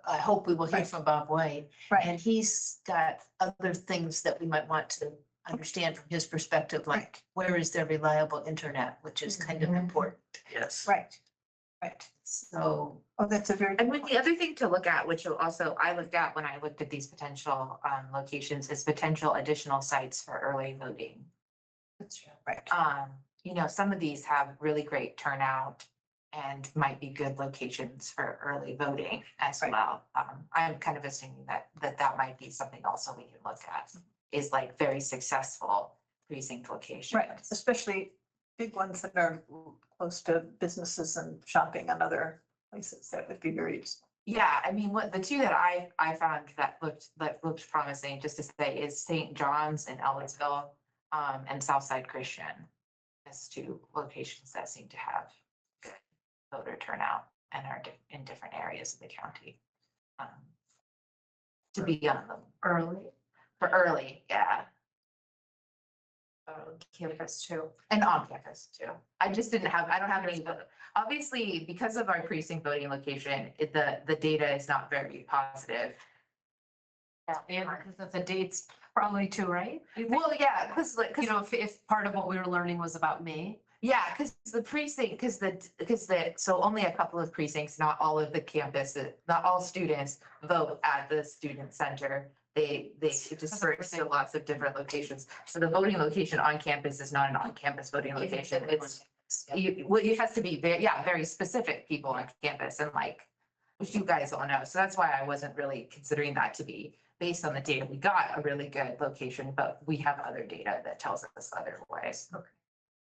I hope we will hear Right. from Bob White. Right. And he's got other things that we might want to understand from his perspective, like Right. where is there reliable internet, which is kind of Mhm. important. Yes. Right. So, Oh, that's a very. And with the other thing to look at, which also I looked at when I looked at these potential locations, is potential additional sites for early voting. Right. Some of these have really great turnout and might be good locations for early voting as Right. well. I'm kind of assuming that might be something also we can look at, is like very successful precinct locations. Right, especially big ones that are close to businesses and shopping and other places. That would be very useful. Yeah, I mean, what the two that I found that looked promising, just to say, is St. John's in Ellisville, and Southside Christian. As two locations that seem to have good voter turnout and are in different areas of the county. To be on them early, yeah. Campus too. And on campus too. I don't have any, obviously, because of our precinct voting location, the data is not very positive. And because of the dates, probably too, right? Well, yeah, because If part of what we were learning was about May. yeah, because the precinct, so only a couple of precincts, not all of the campuses, not all students vote at the student center. They disperse to lots of different locations. So the voting location on campus is not an on-campus voting location. It has to be very specific people on campus and which you guys all know. So that's why I wasn't really considering that to be based on the data. We got a really good location, but we have other data that tells us otherwise. Okay.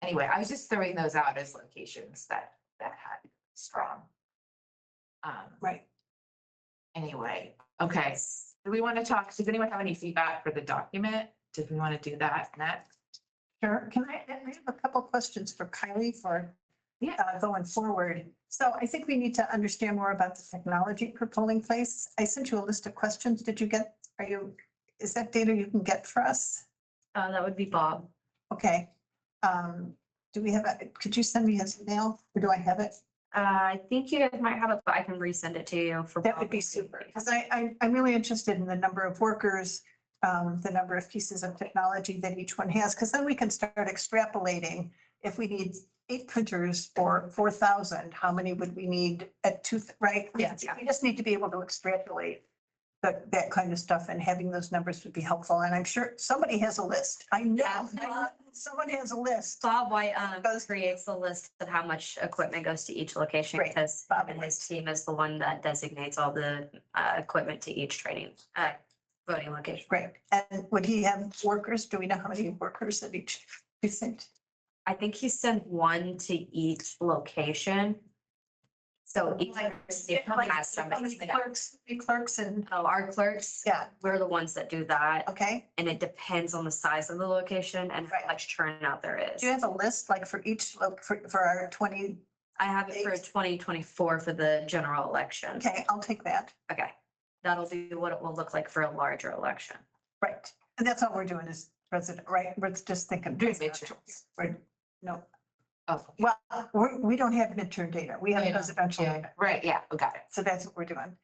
Anyway, I was just throwing those out as locations that had strong. Right. Anyway, okay. Do we want to talk, does anyone have any feedback for the document? Did we want to do that next? Sure. I have a couple questions for Kylie for Yeah. going forward. So I think we need to understand more about the technology for polling place. I sent you a list of questions. Did you get, is that data you can get for us? That would be Bob. Okay. Do we have, could you send me his email or do I have it? I think you guys might have it, but I can resend it to you for. That would be super, because I'm really interested in the number of workers, the number of pieces of technology that each one has, because then we can start extrapolating. If we need 8 printers or 4,000, how many would we need at 2, right? Yes. We just need to be able to extrapolate that kind of stuff, and having those numbers would be helpful. And I'm sure somebody has a list. I know someone has a list. Bob White creates the list of how much equipment goes to each location Great. because Bob his team is the one that designates all the equipment to each training voting location. Great. And would he have workers? Do we know how many workers at each precinct? I think he sent one to each location. So each precinct has somebody. Clerks and, Oh, our clerks, yeah, we're the ones that do that. okay. And it depends on the size of the location and Right. how much turnout there is. Do you have a list like for each, for our 20? I have it for 2024 for the general election. Okay, I'll take that. Okay, that'll be what it will look like for a larger election. Right. And that's all we're doing is president, right? We're just thinking. Doing midterms. No, Oh, well, we don't have midterm data. We have Yeah, presidential yeah, data. right, yeah, we got it. So that's what we're doing.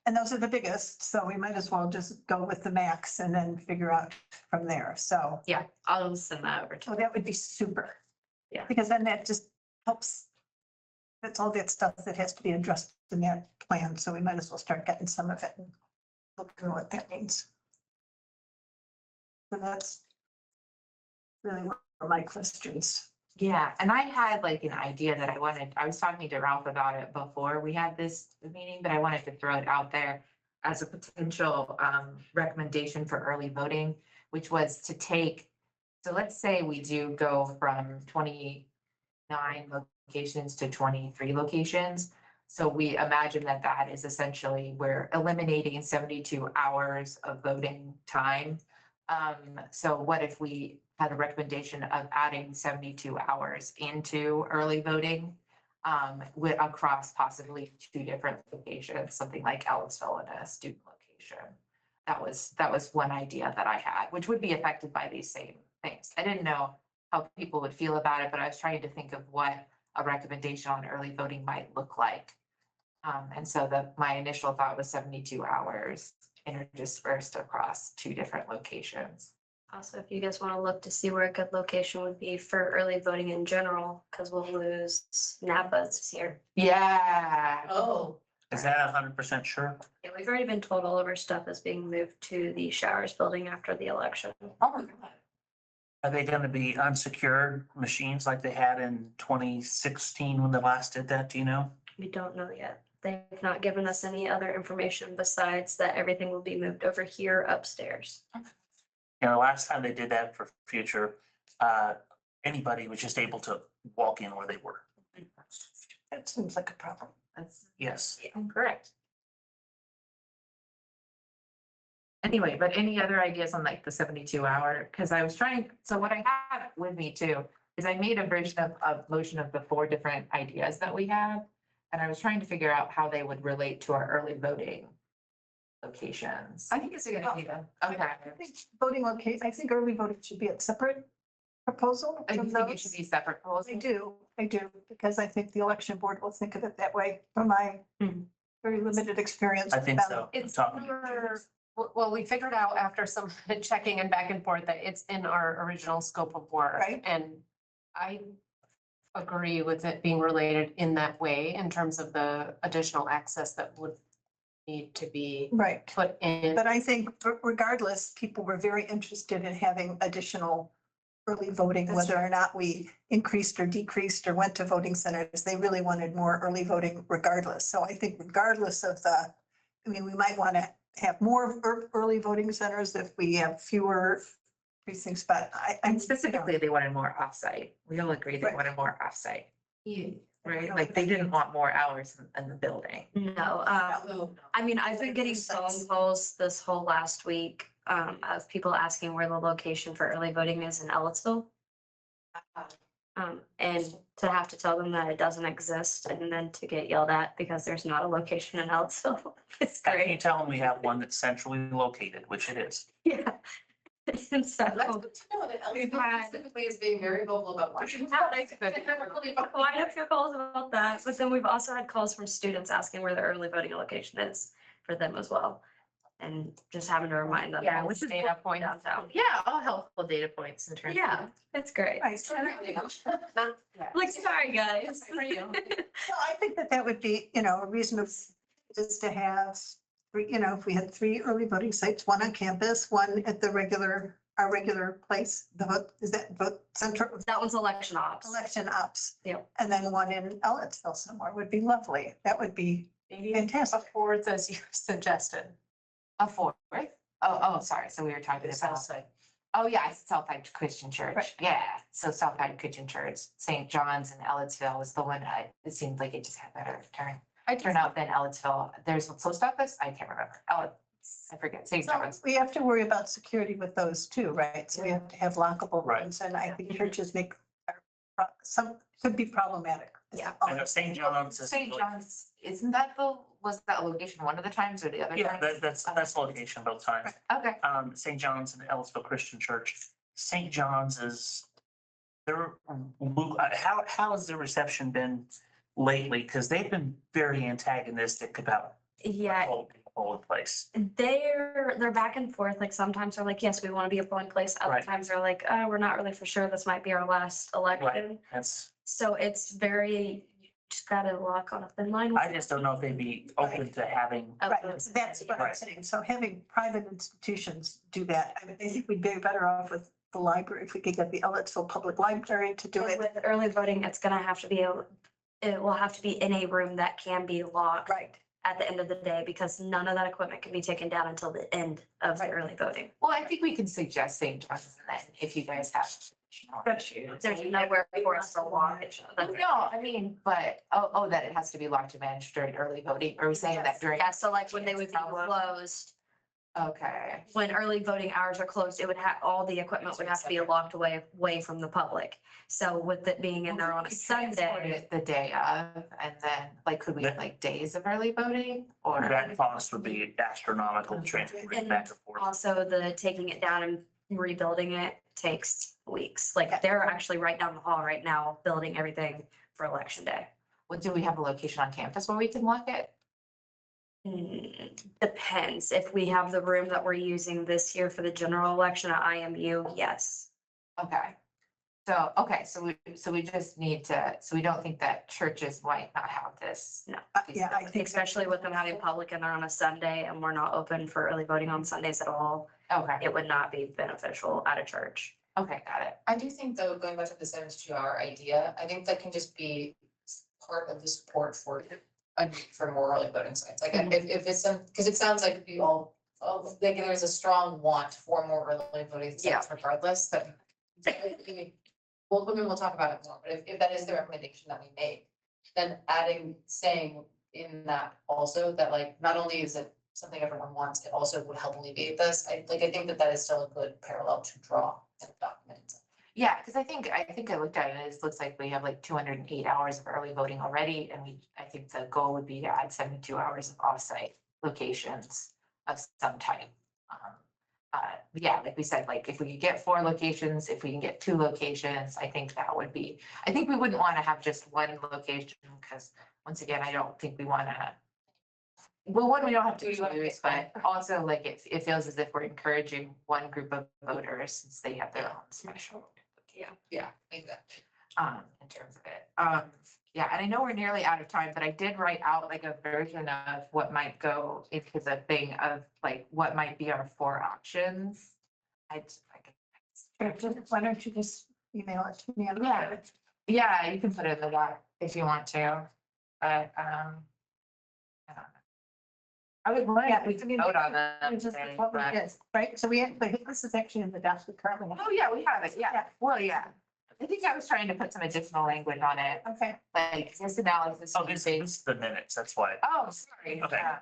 And those are the biggest, so we might as well just go with the max and then figure out from there. So, Yeah, I'll send that over to so that would be super. Yeah. Because then that just helps. That's all that stuff that has to be addressed in that plan. So we might as well start getting some of it and look through what that means. So that's really what are my questions. Yeah, and I had like an idea that I was talking to Ralph about it before we had this meeting, but I wanted to throw it out there as a potential recommendation for early voting, which was to take, so let's say we do go from 29 locations to 23 locations. So we imagine that that is essentially, we're eliminating 72 hours of voting time. So what if we had a recommendation of adding 72 hours into early voting with across possibly 2 different locations, something like Ellisville and a student location. That was one idea that I had, which would be affected by these same things. I didn't know how people would feel about it, but I was trying to think of what a recommendation on early voting might look like. And so my initial thought was 72 hours interdispersed across 2 different locations. Also, if you guys want to look to see where a good location would be for early voting in general, because we'll lose Napa this year. Yeah. Oh. Is that 100% sure? Yeah, we've already been told all of our stuff is being moved to the Showers building after the election. Oh my God. Are they gonna be unsecured machines like they had in 2016 when they last did that, do you know? We don't know yet. They've not given us any other information besides that everything will be moved over here upstairs. You know, the last time they did that for future, anybody was just able to walk in where they were. That seems like a problem. That's Yes. correct. Anyway, but any other ideas on like the 72 hour? Because I was trying, so what I have with me too, is I made a version of motion of the 4 different ideas that we have. And I was trying to figure out how they would relate to our early voting locations. I think it's a good idea. Okay. I think voting location, I think early voting should be a separate proposal. I from think it those. should be separate I proposals. do, because I think the election board will think of it that way from my Mhm. very limited experience. I think with so. them. It's Talking to never- well, we figured out after some checking and back and forth that it's in our original scope of work. Right. And I agree with it being related in that way in terms of the additional access that would need to be Right, put in. but I think regardless, people were very interested in having additional early voting, That's whether or not we increased or decreased or went to voting centers. They really wanted more early voting regardless. So I think regardless of we might want to have more early voting centers if we have fewer precincts, but And specifically, they wanted more offsite. We all agree they Right. wanted more offsite. Yeah. right? Like they didn't want more hours in the building. No, I mean, I've been getting phone calls this whole last week, of people asking where the location for early voting is in Ellisville. And to have to tell them that it doesn't exist and then to get yelled at because there's not a location in Ellisville. It's Can you great. tell them we have one that's centrally located, which it is? Yeah. And so, That's good to know that Ellisville specifically is being very vocal about watching. quite a few calls about that, but then we've also had calls from students asking where the early voting location is for them as well. And just having to remind them. Yeah, which is data points. Downtown. Yeah, all helpful data points in terms. Yeah, it's great. Right, so Like, sorry, guys. I think that that would be, a reason of, is to have, if we had 3 early voting sites, 1 on campus, 1 at our regular place, is that vote center, That one's election ops. election ops. Yep. And then 1 in Ellettsville somewhere would be lovely. That would be fantastic. A fourth as you suggested. A fourth? Oh, sorry. So we were talking about. Oh, yeah, Southside Christian Church. Right. Yeah, so Southside Christian Church, St. John's and Ellettsville was the one that it seemed like it just had better turnout than Ellettsville. There's a post office, I can't remember. I forget, St. So John's. we have to worry about security with those too, right? So we have to have lockable Right. rooms, and I think churches could be problematic. Yeah. I know St. John's is. St. John's, isn't that was that location one of the times or the other? Yeah, times? that's location both times. Okay. St. John's and Ellisville Christian Church. St. John's is, how has the reception been lately? Because they've been very antagonistic about Yeah, the whole place. they're back and forth. Like sometimes they're like, yes, we want to be a polling place. Other Right. times they're like, we're not really for sure. This might be our last election. That's, So it's very, you just gotta walk on a thin line. with I just don't know if they'd be open to having, it. Right, so that's what I'm Right. saying. So having private institutions do that, I mean, I think we'd be better off with the library if we could get the Ellettsville Public Library to do And it. with early voting, it's gonna have to be, it will have to be in a room that can be locked Right. at the end of the day, because none of that equipment can be taken down until the end of the Right. early voting. Well, I think we can suggest St. John's and then if you guys have. issues. There's nowhere for us to lock it. No, I mean, but, that it has to be locked and managed during early voting. Are we saying that during? Yeah, so like when they would be Problem. closed, Okay. when early voting hours are closed, it would have, all the equipment would have to be locked away from the public. So with it being in there on a We transport Sunday, it the day of, and then, like, could we have like days of early voting or? that cost would be astronomical, transporting back and forth. also the taking it down and rebuilding it takes weeks. Like they're actually right down the hall right now, building everything for election day. Well, do we have a location on campus where we can lock it? Depends. If we have the room that we're using this year for the general election at IMU, yes. Okay. So we just need to, so we don't think that churches might not have this. No. Yeah, I think. Especially with them having public and they're on a Sunday and we're not open for early voting on Sundays at all. Okay, It would not be beneficial at a church. okay, got it. I do think though, going back to the 72-hour idea, I think that can just be part of the support for a need for more early voting sites. Like if it's some, because it sounds like we all, like there's a strong want for more early voting sites regardless, that. Well, we'll talk about it more, but if that is the recommendation that we make, then saying in that also that like, not only is it something everyone wants, it also would help alleviate this. I think that is still a good parallel to draw in the document. Yeah, because I think I looked at it, and it looks like we have like 208 hours of early voting already, and I think the goal would be to add 72 hours of offsite locations of some type. Yeah, like we said, like if we could get 4 locations, if we can get 2 locations, I think we wouldn't want to have just one location, because once again, I don't think we want to. Well, one, we don't have to choose, but also like it feels as if we're encouraging one group of voters since they have their own special. Yeah, exactly. In terms of it. Yeah, and I know we're nearly out of time, but I did write out like a version of what might go into the thing of like what might be our 4 options. Why don't you just email it to me? Yeah, you can put it in the doc if you want to, but, I don't know. I would like, Yeah, we I can mean, vote on them. It's just what we did, right? So but this is actually in the doc we currently have. Oh, yeah, we have it, yeah, well, yeah. I think I was trying to put some additional language on it, Okay, like this analysis. Oh, this is the minutes, that's why. Oh, sorry. Okay. Yeah.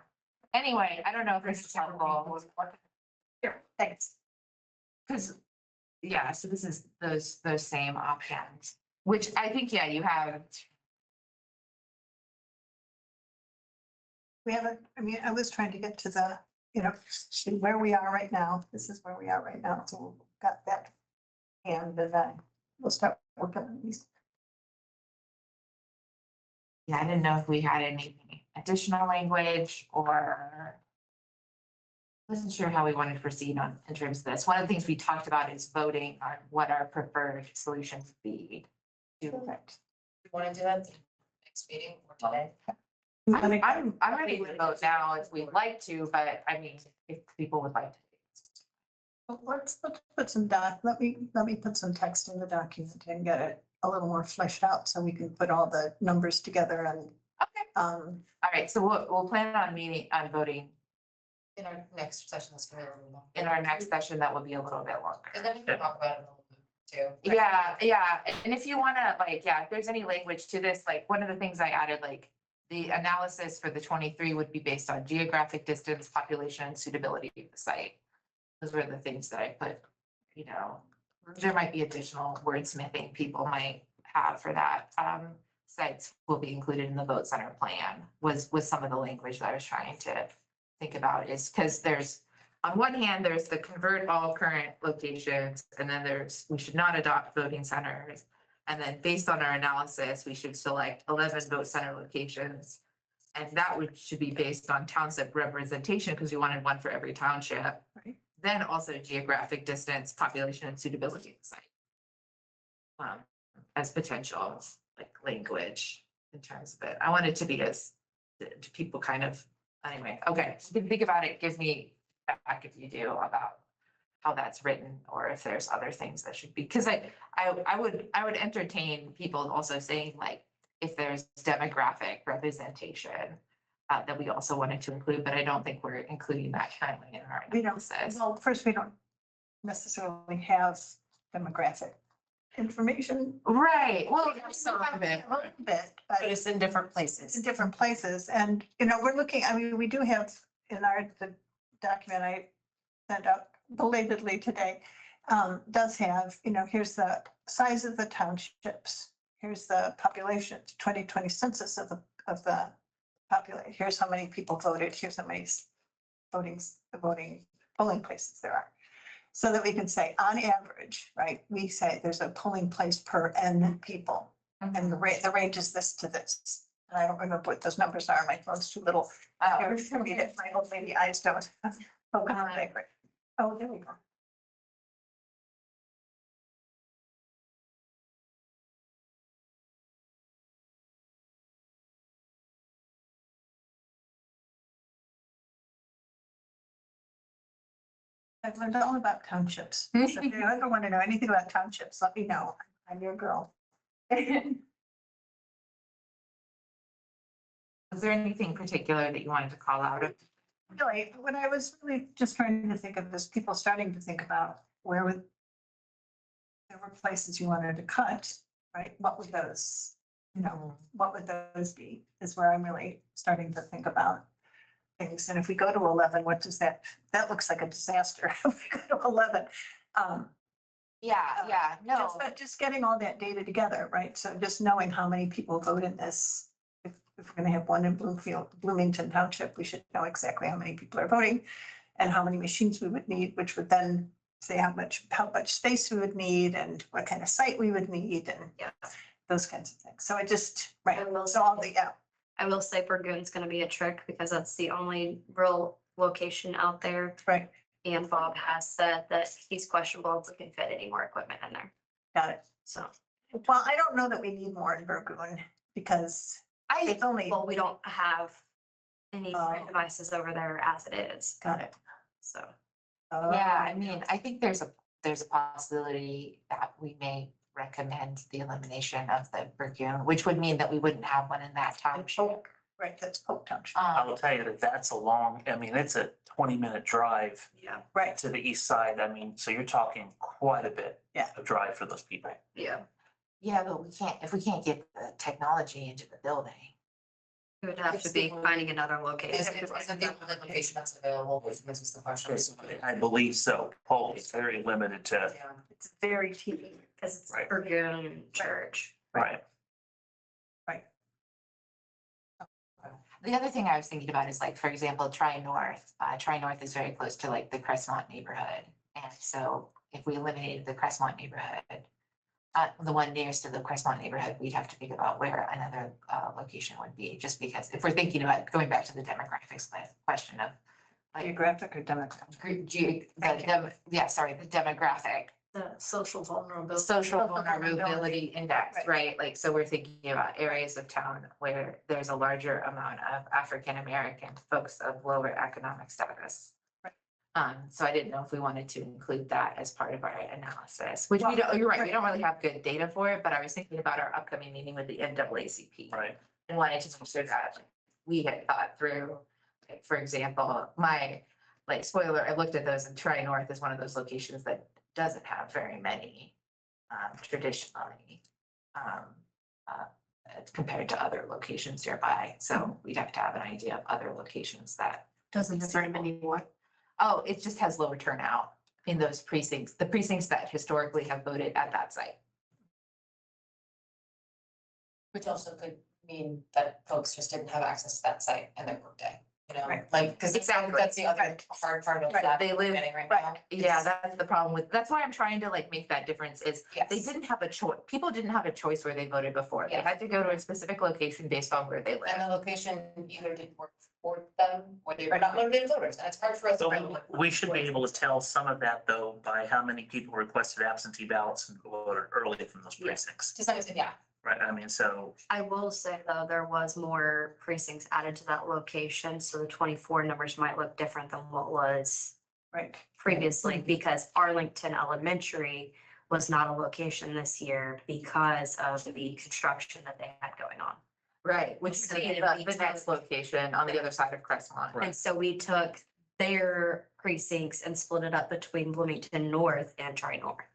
Anyway, I don't know if this is helpful, here, thanks. because, yeah, so this is those same options, which I think, yeah, you have. We haven't, I mean, I was trying to get to the, see where we are right now. This is where we are right now. So we've got that. And then we'll start working on these. Yeah, I didn't know if we had any additional language or. Wasn't sure how we wanted to proceed on in terms of this. One of the things we talked about is voting on what our preferred solution would be. Perfect. You wanna do that next meeting or today? I'm ready to vote now if we'd like to, but I mean, if people would like to. Well, let's put some let me put some text in the document and get it a little more fleshed out so we can put all the numbers together and, Okay. All right, so we'll plan on voting In our next session, that's gonna be a little long. in our next session. That will be a little bit longer. And then we can talk about it a little bit too. Yeah, and if you wanna, like, yeah, if there's any language to this, like, one of the things I added, like, the analysis for the 23 would be based on geographic distance, population, and suitability of the site. Those were the things that I put, there might be additional wordsmithing people might have for that. Sites will be included in the vote center plan was some of the language that I was trying to think about is because on one hand, there's the convert all current locations, and then we should not adopt voting centers. And then based on our analysis, we should select 11 vote center locations. And that should be based on township representation because we wanted one for every township. Right. Then also geographic distance, population and suitability of the site. As potential, like language in terms of it. I want it to be as, to people kind of, anyway, okay, so you can think about it, give me back if you do about how that's written, or if there's other things that should be, because I would entertain people also saying like, if there's demographic representation that we also wanted to include, but I don't think we're including that currently in our We don't, analysis. well, first, we don't necessarily have demographic information. Right, well, We have some of it, A little bit, But but it's in different places. in different places. And, we're looking, I mean, we do have in the document I sent out belatedly today, does have, here's the size of the townships. Here's the population, 2020 census of the population. Here's how many people voted. Here's how many voting polling places there are. So that we can say, on average, right, we say there's a polling place per N people. And the range is this to this. And I don't remember what those numbers are. My phone's too little. I was to read it. My old lady eyes don't. Oh, there we go. I've learned all about townships. So if you ever want to know anything about townships, let me know. I'm your girl. Was there anything particular that you wanted to call out? Really, when I was really just trying to think of this, people starting to think about there were places you wanted to cut, right? What would those, what would those be? Is where I'm really starting to think about things. And if we go to 11, what does that looks like a disaster. If we go to 11. Yeah, no. But just getting all that data together, right? So just knowing how many people vote in this. If we're gonna have one in Bloomington Township, we should know exactly how many people are voting and how many machines we would need, which would then say how much space we would need and what kind of site we would need and those kinds of things. So it just, right, so all the, I will say Burgoon's gonna be a trick because that's the only real location out there. right, And Bob has said that he's questionable if we can fit any more equipment in there. got it. So, Well, I don't know that we need more in Burgoon because it's only, well, we don't have any Oh. devices over there as it is. got it. So, Yeah, I mean, I think there's a possibility that we may recommend the elimination of the Burgoon, which would mean that we wouldn't have one in that township. Right, that's Polk Township. I will tell you that that's a long, I mean, it's a 20-minute drive yeah, Right, to the east side. I mean, so you're talking quite a bit Yeah. of drive for those people. yeah. Yeah, but if we can't get the technology into the building. It would have to be finding another Is location. it the only location that's available, this is the question. I believe so. Paul is very limited to, Yeah. It's very teeny. Because it's Right. Bergen Church. right, The other thing I was thinking about is like, for example, Tri North. Tri North is very close to like the Crestmont neighborhood. And so if we eliminated the Crestmont neighborhood, the one nearest to the Crestmont neighborhood, we'd have to think about where another location would be, just because if we're thinking about going back to the demographics question of like, Geographic or demographic? the demographic. The social The vulnerability. social vulnerability index, right? Like, so we're thinking about areas of town where there's a larger amount of African-American folks of lower economic status. So I didn't know if we wanted to include that as part of our analysis, which we don't, you're right, we don't really have good data for it, but I was thinking about our upcoming meeting with the NAACP. right. And wanted to make sure that we had thought through, like, for example, spoiler, I looked at those and Tri North is one of those locations that doesn't have very many traditionally compared to other locations nearby. So we'd have to have an idea of other locations that, Doesn't have very many what? oh, it just has lower turnout in those precincts, the precincts that historically have voted at that site. Which also could mean that folks just didn't have access to that site in their workday, you know, Right. like, because Exactly. that's the other hard part of Right. that. They live- getting right now. Yeah, that's the problem with, that's why I'm trying to like make that difference is they Yes. didn't have a choice, people didn't have a choice where they voted before. They Yeah. had to go to a specific location based on where they And live. the location either didn't work for them, or they were not motivated voters, and it's hard for us to. So we should be able to tell some of that though by how many people requested absentee ballots and voted early from those Yeah. precincts. To some extent, yeah. Right, I mean, so, I will say though, there was more precincts added to that location, so the 24 numbers might look different than what was Right. previously, because Arlington Elementary was not a location this year because of the construction that they had going on. Right, which is So the we the next took- location on the other side of Crestmont. Right. And so we took their precincts and split it up between Bloomington North and Tri North.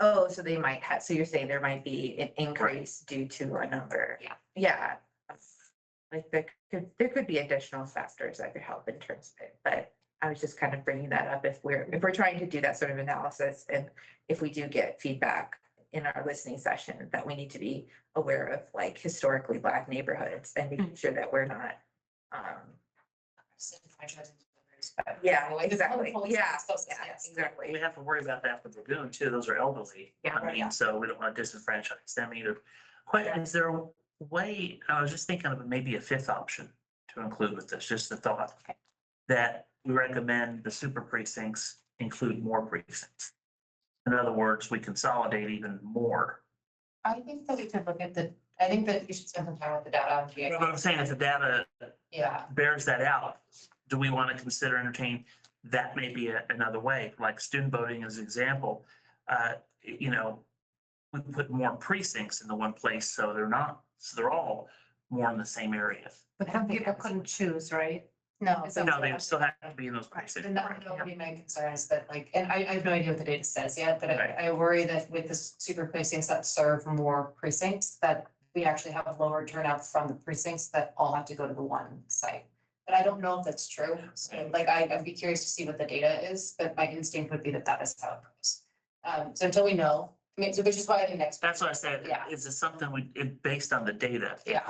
Oh, so they might have, so you're saying there might be an increase due to a number? Yeah. Yeah. Like there could be additional factors that could help in terms of it, but I was just kind of bringing that up if we're trying to do that sort of analysis and if we do get feedback in our listening session that we need to be aware of like historically Black neighborhoods and making sure that we're not, yeah, exactly, yeah, exactly. we have to worry about that for Lagoon too, those are elderly. Yeah. I mean, so we don't want to disenfranchise them either. Quite, is there a way, I was just thinking of maybe a fifth option to include with this, just a thought. That we recommend the super precincts include more precincts. In other words, we consolidate even more. I think that we could look at I think that we should spend some time with the data on GA. But I'm saying if the data Yeah, bears that out, do we want to consider entertain that may be another way, like student voting as an example? You know, we put more precincts in the one place, so they're all more in the same area. But then people couldn't choose, right? no. No, they would still have to be in those The precincts. number would be my concern is that like, and I have no idea what the data says yet, but Right. I worry that with the super precincts that serve more precincts, that we actually have a lower turnout from the precincts that all have to go to the one site. But I don't know if that's true. So like, I'd be curious to see what the data is, but my instinct would be that that is how it goes. So until we know, I mean, so which is why I think next. That's what I said. Yeah. Is it something based on the data, Yeah,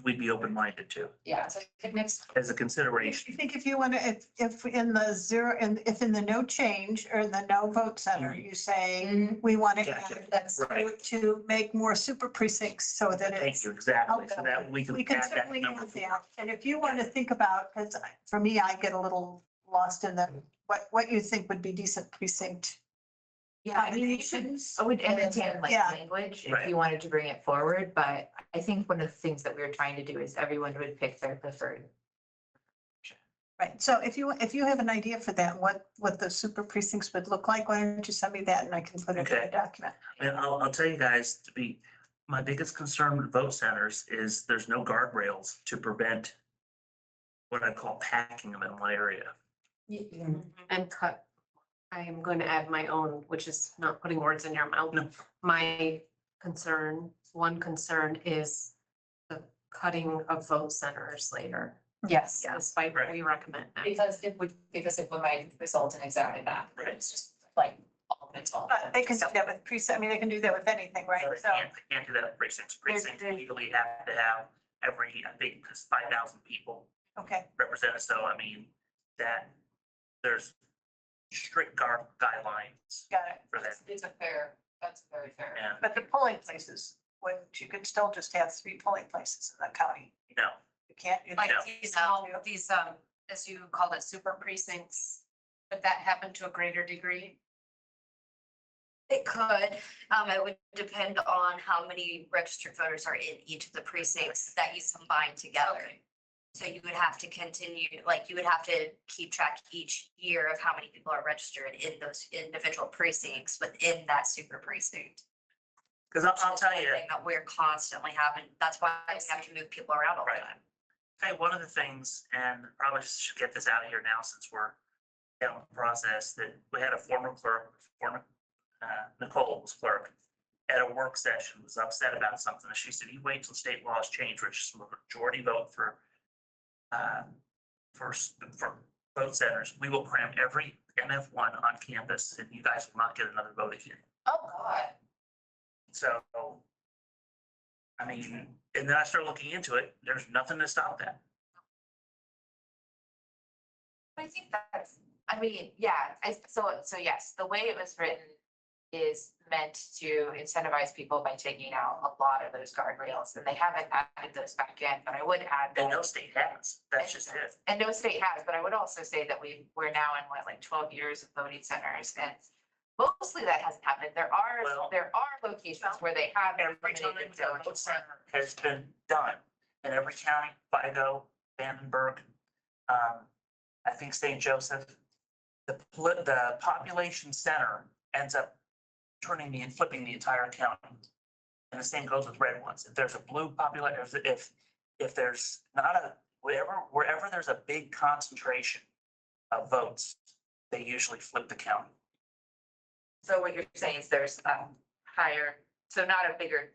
we'd be open-minded to yeah, so I think next, as a consideration? I think if you want to, if in the zero, and if in the no change or the no vote center, you say, we want to Gotcha. add that's, Right. to make more super precincts so that Thank it's. you, exactly. So that we We can can add that certainly number. add that. And if you want to think about, because for me, I get a little lost in the, what you think would be decent precinct. Yeah, I mean, you should, I would entertain like Yeah. language if Right. you wanted to bring it forward, but I think one of the things that we were trying to do is everyone would pick their preferred. Right, so if you have an idea for that, what the super precincts would look like, why don't you send me that and I can put it in Okay. a document? And I'll tell you guys, my biggest concern with vote centers is there's no guardrails to prevent what I call packing them in one area. And I am going to add my own, which is not putting words in your mouth. No. My concern. One concern is the cutting of vote centers later. Yes. Despite what we recommend. Because it would might result in exactly that, Right. it's just like all of it's all. But they can do that with precinct, I mean, they can do that with anything, right? They So, can't do that with precincts. Precincts legally have to have every, I think, 5,000 people okay, represented. So I mean, that there's strict guidelines got it. for that. That's very fair. And But the polling places, wouldn't, you could still just have 3 polling places in the county. no, You can't. you Like can't- these, as you called it, super precincts, would that happen to a greater degree? It could, it would depend on how many registered voters are in each of the precincts that you combine together. So you would have to continue, like, you would have to keep track each year of how many people are registered in those individual precincts within that super precinct. because I'll tell you, Thing that we're constantly having, that's why we have to move people around all the Right. time. hey, one of the things, and probably should get this out of here now since we're down the process, that we had a former clerk, Nicole was clerk, at a work session, was upset about something. And she said, you wait till state laws change, which is a majority vote for vote centers. We will cram every MF1 on campus and you guys will not get another vote again. Oh, God. So, I mean, and then I started looking into it. There's nothing to stop that. I think that's, I mean, yeah, so yes, the way it was written is meant to incentivize people by taking out a lot of those guardrails, and they haven't added those back in, but I would add And that. no state has. That's just it. And no state has, but I would also say that we're now in what, like 12 years of voting centers, and mostly that hasn't happened. Well- There are locations where they have. Every time eliminated the zoning. vote center has been done in every county, Vigo, Vandenberg, I think St. Joseph, the population center ends up turning and flipping the entire county. And the same goes with red ones. If there's a blue population, if there's not wherever there's a big concentration of votes, they usually flip the county. So what you're saying is there's higher, so not a bigger.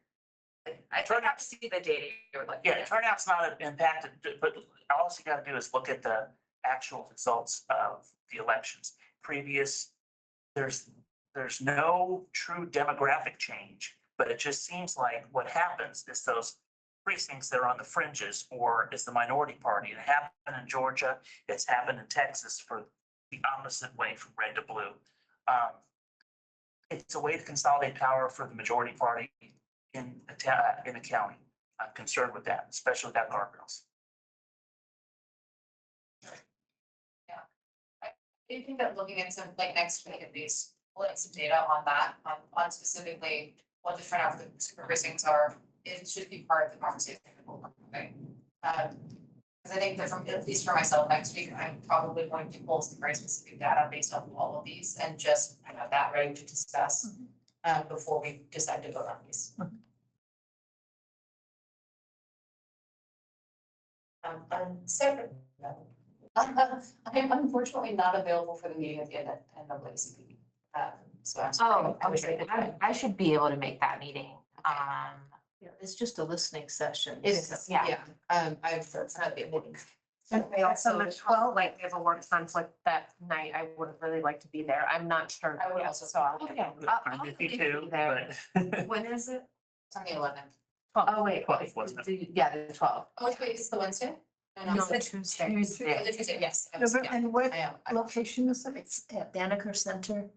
I have to see the data. you're looking Yeah, at. turnout's not impacted, but all you gotta do is look at the actual results of the elections. There's no true demographic change, but it just seems like what happens is those precincts that are on the fringes, or is the minority party. It happened in Georgia, it's happened in Texas for the opposite way from red to blue. It's a way to consolidate power for the majority party in a county. I'm concerned with that, especially without guardrails. Do you think that looking at some, like next week at least, pulling some data on that, on specifically what the turnout for the super precincts are, it should be part of the conversation. Right? Because I think that at least for myself, next week, I'm probably going to pull some very specific data based on all of these and just have that ready to discuss before we decide to vote on these. On separate note, I am unfortunately not available for the meeting at the end of the CP. So I'm sorry. Oh, okay. I should be able to make that meeting. Yeah, it's just a listening session. It is, so- yeah. I've not been able to. Okay, Also, so the 12, like, we have a work conflict that night. I would really like to be there. I'm not sure. I would yet, also- So I'll. Okay. I'm with you too, but When is it? It's on the 11th. Oh, wait. 12th, wasn't Yeah, the 12th. Oh, wait, is it the Wednesday? No, it's Tuesday. Tuesday. the Tuesday, yes. And what I am. location is it? It's at Banneker Center.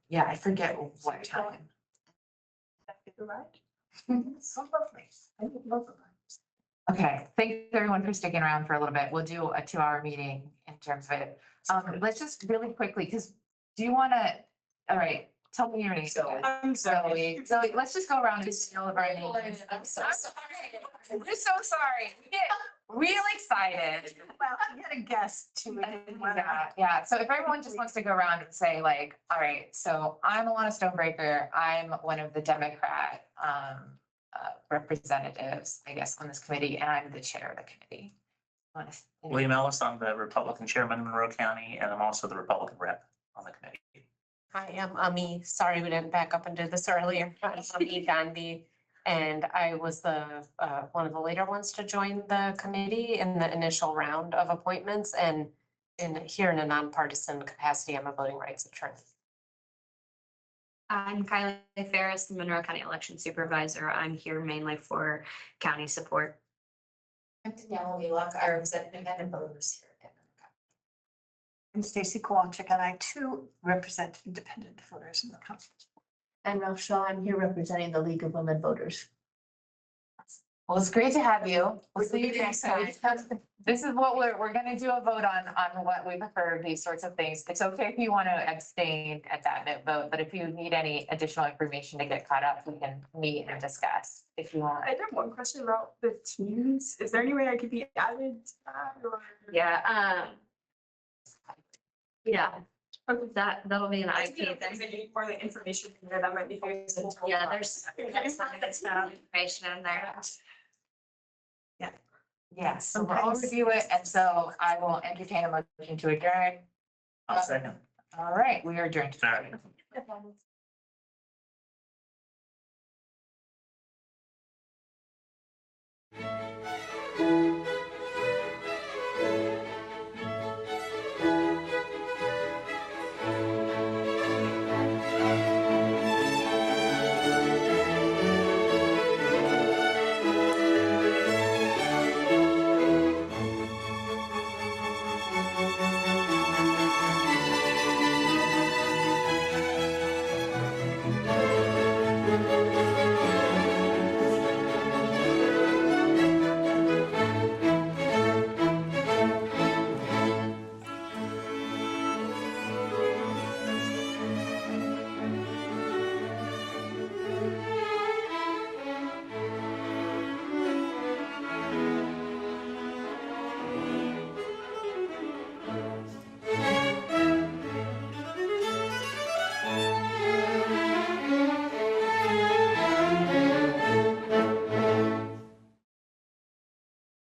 Yeah, I forget what time. Right? So lovely. I love it. Okay, thanks everyone for sticking around for a little bit. We'll do a 2-hour meeting in terms of it. Let's just really quickly, because do you want to, all right, tell me your name. I'm sorry. Zoe, let's just go around and say all of our names. I'm so sorry. We're so sorry. We get real excited. Well, I had a guest too. I didn't wanna- Yeah, so if everyone just wants to go around and say like, all right, so I'm Alana Stonebreaker. I'm one of the Democrat representatives, I guess, on this committee, and I'm the chair of the committee. William Ellis, I'm the Republican chairman in Monroe County, and I'm also the Republican rep on the committee. I am Ami. Sorry, we didn't back up and do this earlier. I'm Ami Gandhi. And I was one of the later ones to join the committee in the initial round of appointments and here in a nonpartisan capacity, I'm a voting rights attorney. I'm Kylie Ferris, the Monroe County Election Supervisor. I'm here mainly for county support. I'm Danielle Wheelock, I represent independent voters here. I'm Stacy Kowalczyk, and I too represent independent voters in the council. And Rochelle, I'm here representing the League of Women Voters. Well, it's great to have you. We'll see you next time. This is what we're gonna do a vote on what we prefer, these sorts of things. It's okay if you want to abstain at that vote, but if you need any additional information to get caught up, we can meet and discuss if you want. I have one question about the teams. Is there any way I could be added to that or? Yeah, yeah, Okay. that'll be an I IP think thing. there's any more like information in there that might be useful. Yeah, there's some information in there. Yes, so we'll all review it, and so I will entertain a motion to adjourn. I'll second. All right, we are adjourned. Sorry.